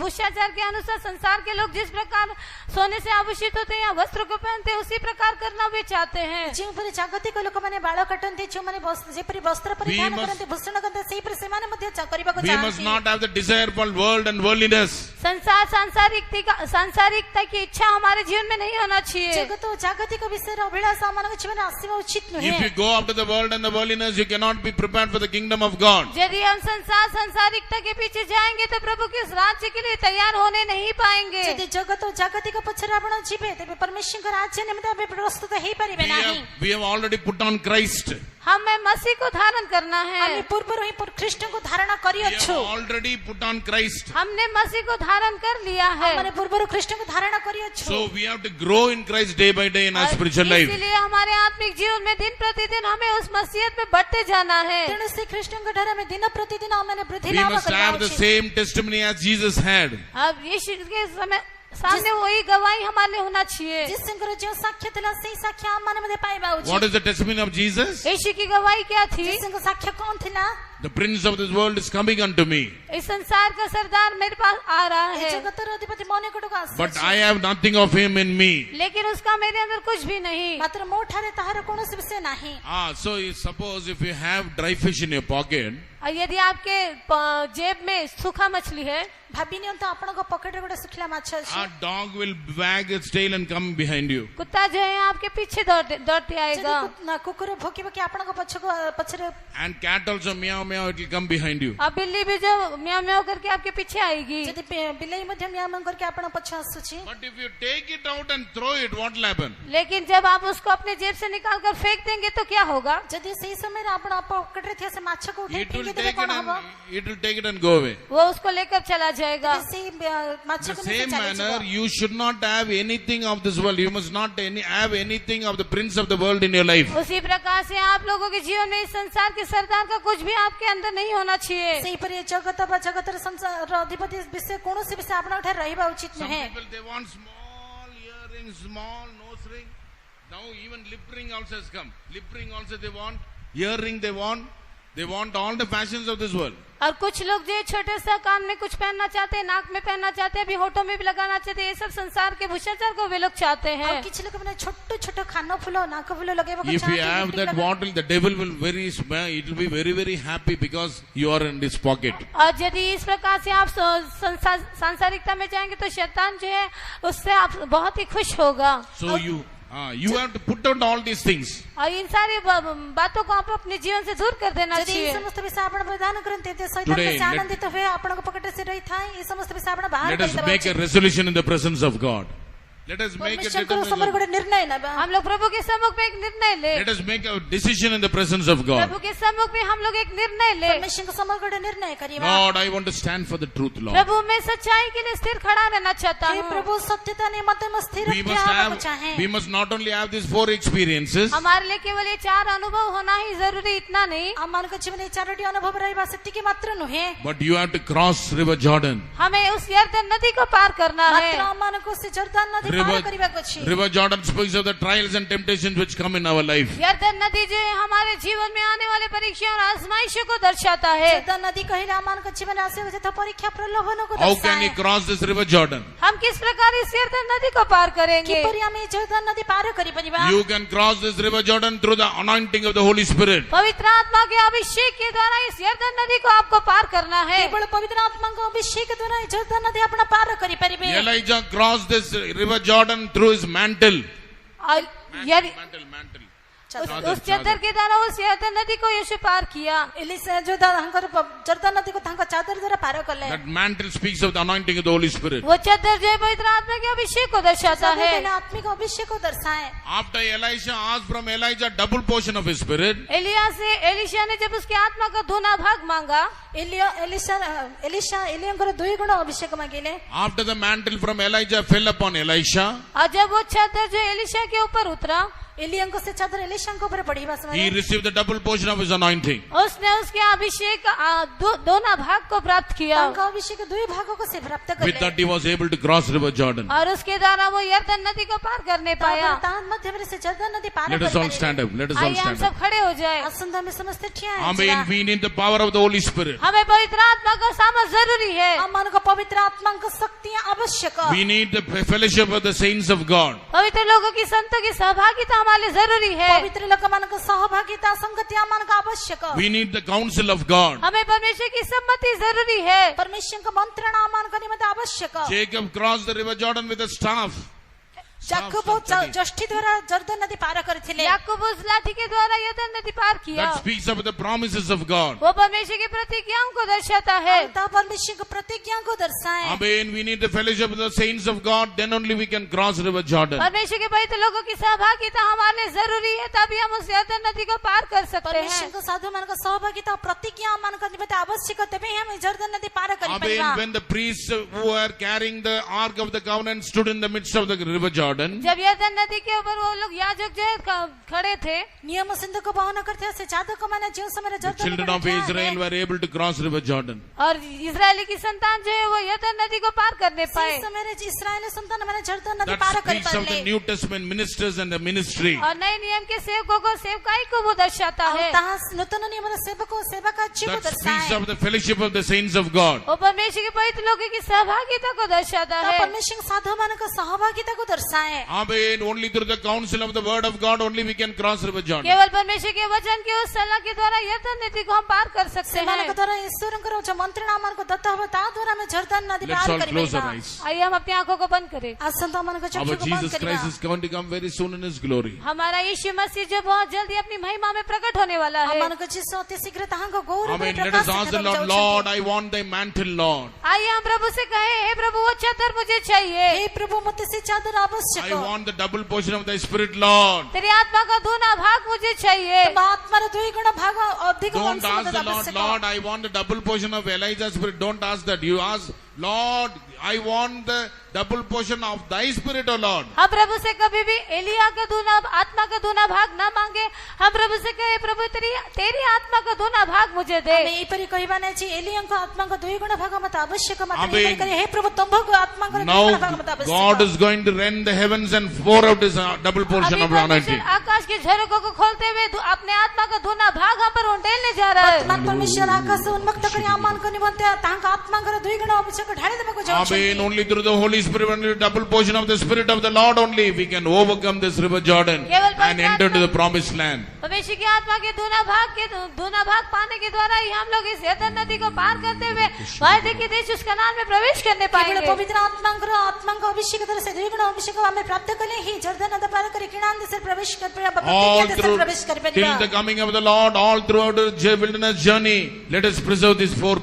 भूषाचार के अनुसार संसार के लोग जिस प्रकार सोने से आभूषित होते हैं या वस्त्र को पहनते हैं उसी प्रकार करना भी चाहते हैं। ଯେଉଁପରି ଜାଗତିକ ଲୋକମାନେ ବାଳ କାଟନ୍ତି ଯେଉଁମାନେ ଯେପରି ବସ୍ତ୍ର ପରିଧାନ କରନ୍ତି ଭୂଷଣ କରନ୍ତି ସେହିପରି ସେମାନେ ମଧ୍ୟ କରିବାକୁ We must ଚାହାନ୍ତି। not have the desire for world and worldliness. संसार सांसारिकता की इच्छा हमारे जीवन में नहीं होना चाहिए। ଜଗତ ଓ ଜାଗତିକ ବିଷୟରେ ଅଭିଳାଷ ଆମମାନଙ୍କ ଜୀବନରେ ଆସିବା ଉଚିତ If you ନୁହେଁ। go after the world and the worldliness, you cannot be prepared for the kingdom of God. यदि हम सांसारिकता के पीछे जाएंगे तो प्रभु के उस राज्य के लिए तैयार होने नहीं पाएंगे। ଯଦି ଜଗତ ଓ ଜାଗତିକ ପଛରେ ଆପଣ ଯିବେ ତେବେ ପରମେଶ୍ୱରଙ୍କ ରାଜ୍ୟ ନିମିତ୍ତ ଆମେ ପ୍ରସ୍ତୁତ ହେଇପାରିବେ ନାହିଁ। We have already put on Christ. हमें मसीह को धारण करना है। ଆମେ ପୂର୍ବରୁ ହିଁ ଖ୍ରୀଷ୍ଟଙ୍କୁ ଧାରଣା We କରିଅଛୁ। have already put on Christ. हमने मसीह को धारण कर लिया है। ଆମମାନେ ପୂର୍ବରୁ ଖ୍ରୀଷ୍ଟଙ୍କୁ ଧାରଣା କରିଅଛୁ। So we have to grow in Christ day by day in our और spiritual life. इसीलिए हमारे आत्मिक जीवन में दिन प्रतिदिन हमें उस मसीहत में बढ़ते जाना है। ତେଣୁ ସେ ଖ୍ରୀଷ୍ଟଙ୍କ ଠାରେ ଆମେ ଦିନ ପ୍ରତିଦିନ ଆମମାନେ ବୃଦ୍ଧି We ଲାଭ must କରିବା have the ଉଚିତ। same testimony as Jesus had. अब यीशु के समय सामने वही गवाही हमारे लिए होना चाहिए। ଯୀଶୁଙ୍କର ଯେଉଁ ସାକ୍ଷ୍ୟ ଥିଲା ସେଇ ସାକ୍ଷ୍ୟ ଆମମାନେ ମଧ୍ୟ ପାଇବା What ଉଚିତ। is the testimony of Jesus? यीशु की गवाही क्या थी? ଯୀଶୁଙ୍କ ସାକ୍ଷ୍ୟ କଣ ଥିଲା? The prince of this world is coming unto me, इस संसार का सरदार मेरे पास आ रहा ଏ है, ଜଗତର ଅଧିପତି ମୋ ନିକଟକୁ but ଆସୁଛି। I have nothing of him in me. लेकिन उसका मेरे अंदर कुछ भी नहीं। ମାତ୍ର ମୋ ଠାରେ ତାହାର କୌଣସି ବିଷୟ ନାହିଁ। So suppose if you have dry fish in your pocket, और यदि आपके जेब में सूखा मछली है, ଭାବି ନିଅନ୍ତୁ ଆପଣଙ୍କ ପକେଟରେ ଗୋଟେ ଶୁଖିଲା ମାଛ ଅଛି। a dog will wag its tail and come behind you. कुत्ता जो है आपके पीछे दौड़ते आएगा, ଯଦି କୁକୁର ଭୋକିବ କି ଆପଣଙ୍କ ପଛରେ, And cat also meow meow, it will come behind you. और बिल्ली भी जो म्याऊ म्याऊ करके आपके पीछे आएगी। ଯଦି ବିଲେଇ ମଧ୍ୟ ମିଆଁ ମିଆଁ କରିକି ଆପଣଙ୍କ ପଛ ଆସୁଛି। But if you take it out and throw it, what will happen? लेकिन जब आप उसको अपने जेब से निकाल कर फेंक देंगे तो क्या होगा? ଯଦି ସେଇ ସମୟରେ ଆପଣ ପକେଟରେ ଥିବା ସେ ମାଛକୁ ଉଠେଇ It will ଫିଙ୍ଗି ଦେବେ take କଣ it ହବ? and it will take it and go away. वो उसको लेकर चला जाएगा। ସେଇ The ମାଛକୁ ନେଇ same ସେ manner, ଚାଲିଯିବ। you should not have anything of this world. You must not have anything of the prince of the world in your life. उसी प्रकार से आप लोगों के जीवन में इस संसार के सरदार का कुछ भी आपके अंदर नहीं होना चाहिए। ସେହିପରି ଜଗତ ବା ଜଗତର ସଂସାରର ଅଧିପତି ବିଷୟ କୌଣସି ବିଷୟ ଆପଣଙ୍କ ଠାରେ ରହିବା ଉଚିତ Some ନୁହେଁ। people, they want small earrings, small nose ring. Now even lip ring also has come. Lip ring also they want. Earring they want. They want all the fashions of this world. और कुछ लोग जो छोटे सा कान में कुछ पहनना चाहते हैं, नाक में पहनना चाहते हैं, अभी होठों में भी लगाना चाहते हैं, ये सब संसार के भूषाचार को वे लोग चाहते ଆଉ हैं। କିଛି ଲୋକମାନେ ଛୋଟ ଛୋଟ କାନ ଫୁଲ ନାକ ଫୁଲ ଲଗେଇବାକୁ If you have ଚାହାନ୍ତି। that bottle, the devil will it will be very, very happy because you are in his pocket. और यदि इस प्रकार से आप सांसारिकता में जाएंगे तो शैतान जो है उससे आप बहुत ही खुश होगा। So you have to put out all these things. और इन सारी बातों को आप अपने जीवन से दूर कर देना ଯଦି चाहिए। ଏ ସମସ୍ତ ବିଷୟ ଆପଣ ପରିଧାନ କରନ୍ତି ତେବେ ସୈତାନ Today, ବେଶୀ ଆନନ୍ଦିତ ହୁଏ ଆପଣଙ୍କ ପକେଟରେ ସେ ରହିଥାଏ। ଏ ସମସ୍ତ ବିଷୟ ଆପଣ ବାହାର Let us କରିଦେବା make a ଉଚିତ। resolution in the presence of God. Let us make a परमेश्वरଙ୍କ ସମୟରେ determination. ଗୋଟେ ନିର୍ଣ୍ଣୟ ନେବା। हम लोग प्रभु के सम्मुख में एक निर्णय ले, Let us make a decision in the presence of God. प्रभु के सम्मुख में हम लोग एक निर्णय ले, परमेश्वरଙ୍କ ସମୟରେ ଗୋଟେ निर्णय କରିବା। Lord, I want to stand for the truth, Lord. प्रभु मैं सच्चाई के लिए स्थिर खड़ा रहना चाहता हे हूँ। प्रभु सत्यता निमित्त मैं स्थिर रहना चाहे। We must not only have these 4 experiences, हमारे लिए केवल ये 4 अनुभव होना ही जरूरी इतना नहीं, ଆମମାନଙ୍କ ଜୀବନରେ ଚାରୋଟି ଅନୁଭବ ରହିବା ସେତିକି ମାତ୍ର ନୁହେଁ। but you have to cross River Jordan. हमें उस यर्दन नदी को पार करना है। ମାତ୍ର ଆମମାନଙ୍କୁ ସେ ଜର୍ଦାନ ନଦୀ ପାର କରିବାକୁ ଅଛି। River Jordan speaks of the trials and temptations which come in our life. यर्दन नदी जो है हमारे जीवन में आने वाले परीक्षा और आजमाइशों को दर्शाता है। ଜର୍ଦାନ ନଦୀ କହିଲେ ଆମମାନଙ୍କ ଜୀବନରେ ଆସିବାକୁ ଯାଉଥିବା ପରୀକ୍ଷା ପ୍ରଲୋଭନକୁ How can you ଦର୍ଶାଏ। cross this River Jordan? हम किस प्रकार इस यर्दन नदी को पार करेंगे? କିପରି ଆମେ ଏ ଜର୍ଦାନ ନଦୀ ପାର କରିପାରିବା? You can cross this River Jordan through the anointing of the Holy Spirit. पवित्र आत्मा के अभिषेक के द्वारा इस यर्दन नदी को आपको पार करना है। କେବଳ ପବିତ୍ର ଆତ୍ମାଙ୍କ ଅଭିଷେକ ଦ୍ୱାରା ଏ ଜର୍ଦାନ ନଦୀ ଆପଣ ପାର କରିପାରିବେ। Elijah crossed this River Jordan through his mantle. और Mantle. उस चादर के द्वारा उस यर्दन नदी को यीशु पार किया। ଏଲିସା ଯୋଉ ତାଙ୍କର ଜର୍ଦାନ ନଦୀକୁ ତାଙ୍କ ଚାଦର ଦ୍ୱାରା ପାର କଲେ। That mantle speaks of the anointing of the Holy Spirit. वो चादर जो है पवित्र आत्मा के अभिषेक को दर्शाता चादर है। पहले आत्मिक अभिषेक को दर्शाए। After Elisha asked from Elijah double portion of his spirit, Elisha ने जब उसके आत्मा का दूना भाग मांगा, एलियाଙ୍କର 2 गुण अभिषेक मांगिले। after the mantle from Elijah fell upon Elisha, और जब वो चादर जो एलिशा के ऊपर उतरा, एलियाଙ୍କ से चादर एलिशाଙ୍କ ଉପରେ ପଡ଼ିବା he ସମୟରେ received the double portion of his anointing. उसने उसके अभिषेक दोना भाग को प्राप्त किया। ତାଙ୍କ ଅଭିଷେକ 2 ଭାଗକୁ ସେ ପ୍ରାପ୍ତ With କଲେ। that he was able to cross River Jordan. और उसके द्वारा वो यर्दन नदी को पार करने पाया। ତାହା ମଧ୍ୟରେ ସେ ଜର୍ଦାନ ନଦୀ ପାର Let us all କରିପାରିଲେ। stand up. Let us all आइए हम stand सब up. खड़े हो जाए। ଆସନ୍ତୁ ଆମେ ସମସ୍ତେ ଠିଆ Amen. ହେଇଯିବା। We need the power of the Holy Spirit. हमें पवित्र आत्मा का सामर्थ जरूरी है। ଆମମାନଙ୍କ ପବିତ୍ର ଆତ୍ମାଙ୍କ ଶକ୍ତି ଆବଶ୍ୟକ। We need the fellowship of the saints of God. पवित्र लोगों की संतों की सहभागिता हमारे लिए जरूरी है। ପବିତ୍ର ଲୋକମାନଙ୍କ ସହଭାଗିତା ସଂଗତି ଆମମାନଙ୍କ ଆବଶ୍ୟକ। We need the counsel of God. हमें परमेश्वर की सम्मति जरूरी है। परमेश्वरଙ୍କ ମନ୍ତ୍ରଣା ଆମମାନଙ୍କ ନିମନ୍ତେ ଆବଶ୍ୟକ। Jacob crossed the River Jordan with a staff. ଯାକୋବ ଯଷ୍ଟି ଦ୍ୱାରା ଜର୍ଦାନ ନଦୀ ପାର କରିଥିଲେ। याकूब उस लाठी के द्वारा यर्दन नदी पार किया। That speaks of the promises of God. वो परमेश्वर की प्रतिज्ञाओं को दर्शाता है। ତା परमेश्वरଙ୍କ प्रतिज्ञाको दर्शाए। Amen. We need the fellowship of the saints of God. Then only we can cross River Jordan. परमेश्वर के पवित्र लोगों की सहभागिता हमारे लिए जरूरी है, तभी हम उस यर्दन नदी को पार कर सकते हैं। परमेश्वरଙ୍କ साधुମାନଙ୍କ ସହଭାଗିତା ପ୍ରତିଜ୍ଞା ଆମମାନଙ୍କ ନିମନ୍ତେ ଆବଶ୍ୟକ, ତେବେ ହିଁ ଆମେ ଜର୍ଦାନ ନଦୀ ପାର କରିପାରିବା। Amen. When the priests who were carrying the ark of the covenant stood in the midst of the River Jordan, Jordan. जब यरदन नदी के ऊपर वो लोग याजक जो है खड़े थे, नियम सिंधुको पालन करते से जादुको माने जो समय The children of Israel were able to cross river Jordan. और इजरायली की संतान जो है वो यरदन नदी को पार करने पाए। समय रे इस्राएल संतान माने जर्दन नदी That पार कर speaks of the पाले New Testament ministers and the ministry. और नए नियम के सेवकों को सेवकाई को वो दर्शाता है। ताहा नूतन नियम रे सेवको सेवा का जीव That speaks दर्शाए of the fellowship of the saints of God. वो परमेश्वर के पवित्र लोगों की सहभागिता को दर्शाता है। परमेश्वर साधु मानको सहभागिता को दर्शाए Amen. Only through the counsel of the word of God only we can cross river Jordan. केवल परमेश्वर के वचन की उस सलाह के द्वारा यरदन नदी को हम पार कर सकते हैं। सेमानको द्वारा ईश्वरको जो मन्त्रणा मानको दत्त हो ता द्वारा में जर्दन नदी Let's पार all करि close our परिबा eyes. आइए हम अपनी आंखों को बंद करें। आसन तो मानको Our चक्षु को बंद Jesus Christ करिबा is going to come very soon in His glory. हमारा यीशु मसीह जो बहुत जल्दी अपनी महिमा में प्रकट होने वाला है। मानको जिसो अति शीघ्र ताहाको गौरव Amen. Let us ask the Lord, Lord, I want thy mantle, Lord. आइए हम प्रभु से कहें, हे प्रभु वो चादर मुझे चाहिए। हे प्रभु मते से चादर आवश्यक I want the double portion of thy spirit, Lord. तेरी आत्मा का दूना भाग मुझे चाहिए। आत्मा रे दुई गुण भाग अधिक Don't अंश ask मते the Lord, आवश्यक Lord, I want the double portion of Elijah's spirit. Don't ask that. You ask, Lord, I want the double portion of thy spirit, O Lord. हम प्रभु से कभी भी एलिया का दूना आत्मा का दूना भाग न मांगे। हम प्रभु से कहे, प्रभु तेरी आत्मा का दूना भाग मुझे दे। ଆମେ ଏପରି କହିବା ନାହିଁ ଯେ ଏଲିୟାଙ୍କ ଆତ୍ମାଙ୍କ ଦୁଇ ଗୁଣ ଭାଗ ମତେ ଆବଶ୍ୟକ ମତେ Amen. ଏପରି କରି ହେ ପ୍ରଭୁ ତମ୍ଭଙ୍କ ଆତ୍ମାଙ୍କର ଦୁଇ Now ଗୁଣ ଭାଗ ମତେ ଆବଶ୍ୟକ God is going to rend the heavens and pour out His double portion अभी of परमेश्वर anointing. आकाश के झरोकों को खोलते हुए अपने आत्मा का दूना भाग हम पर उंडेलने जा रहा है। ବର୍ତ୍ତମାନ ପରମେଶ୍ୱର ଆକାଶ ଉନ୍ମୁକ୍ତ କରି ଆମମାନଙ୍କ ନିମନ୍ତେ ତାହାଙ୍କ ଆତ୍ମାଙ୍କର ଦୁଇ ଗୁଣ ଅଭିଷେକ ଢାଳି ଦେବାକୁ Amen. ଯାଉଛନ୍ତି Only through the Holy Spirit, only the double portion of the Spirit of the Lord only, we can overcome this river Jordan केवल and enter into the promised land. परमेश्वर की आत्मा के दूना भाग पाने के द्वारा ही हम लोग इस यरदन नदी को पार करते हुए वायदे के देश उस कनान में प्रवेश करने କେବଳ पाएंगे। ପବିତ୍ର ଆତ୍ମାଙ୍କ ଅଭିଷେକ ଦ୍ୱାରା ସେ ଦୁଇ ଗୁଣ ଅଭିଷେକ ଆମେ ପ୍ରାପ୍ତ କଲେ ହିଁ ଜର୍ଦ୍ଦାନ ନଦୀ ପାର କରି କିଣାନ ଦେଶରେ ପ୍ରବେଶ କରିପାରିବା All ପ୍ରତିଜ୍ଞା ଦେଶରେ through, ପ୍ରବେଶ till କରିପାରିବା the coming of the Lord, all throughout the wilderness journey, let us preserve these four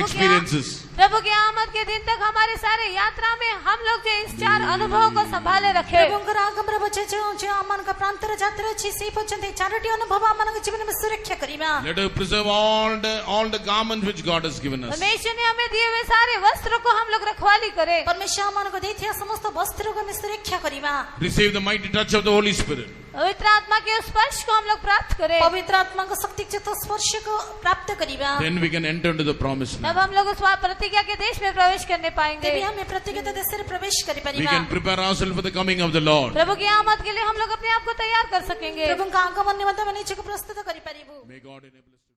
experiences. प्रभु की आमद के दिन तक हमारे सारे यात्रा में हम लोग जो इस चार अनुभवों को संभाले रखे। प्रभुଙ୍କର ଆଗମନ ପଛେ ଯେଉଁ ଆମମାନଙ୍କ ପ୍ରାନ୍ତର ଯାତ୍ରା ଅଛି ସେଇ ପର୍ଯ୍ୟନ୍ତ ଏ ଚାରୋଟି ଅନୁଭବ ଆମମାନଙ୍କ ଜୀବନରେ ସୁରକ୍ଷା କରିବା Let us preserve all the garments which God has given us. परमेश्वर ने हमें दिए हुए सारे वस्त्रों को हम लोग रखवाली करें। परमेश्वर ଆମମାନଙ୍କୁ ଦେଇଥିବା ସମସ୍ତ ବସ୍ତ୍ରକୁ ଆମେ ସୁରକ୍ଷା କରିବା Receive the mighty touch of the Holy Spirit. पवित्र आत्मा के उस स्पर्श को हम लोग प्राप्त करें। पवित्र आत्माको शक्तियुक्त स्पर्शको प्राप्त କରିବା Then we can enter into the promised तब land. हम लोग उस प्रतिज्ञा के देश में प्रवेश करने पाएंगे। ତେବେ ଆମେ ପ୍ରତିଜ୍ଞିତ ଦେଶରେ ପ୍ରବେଶ We କରିପାରିବା can prepare ourselves for the coming of the Lord. प्रभु की आमद के लिए हम लोग अपने आप को तैयार कर सकेंगे। प्रभुଙ୍କ आगमन निमित्त ଆମେ ନିଜକୁ ପ୍ରସ୍ତୁତ କରିପାରିବୁ May God enable us.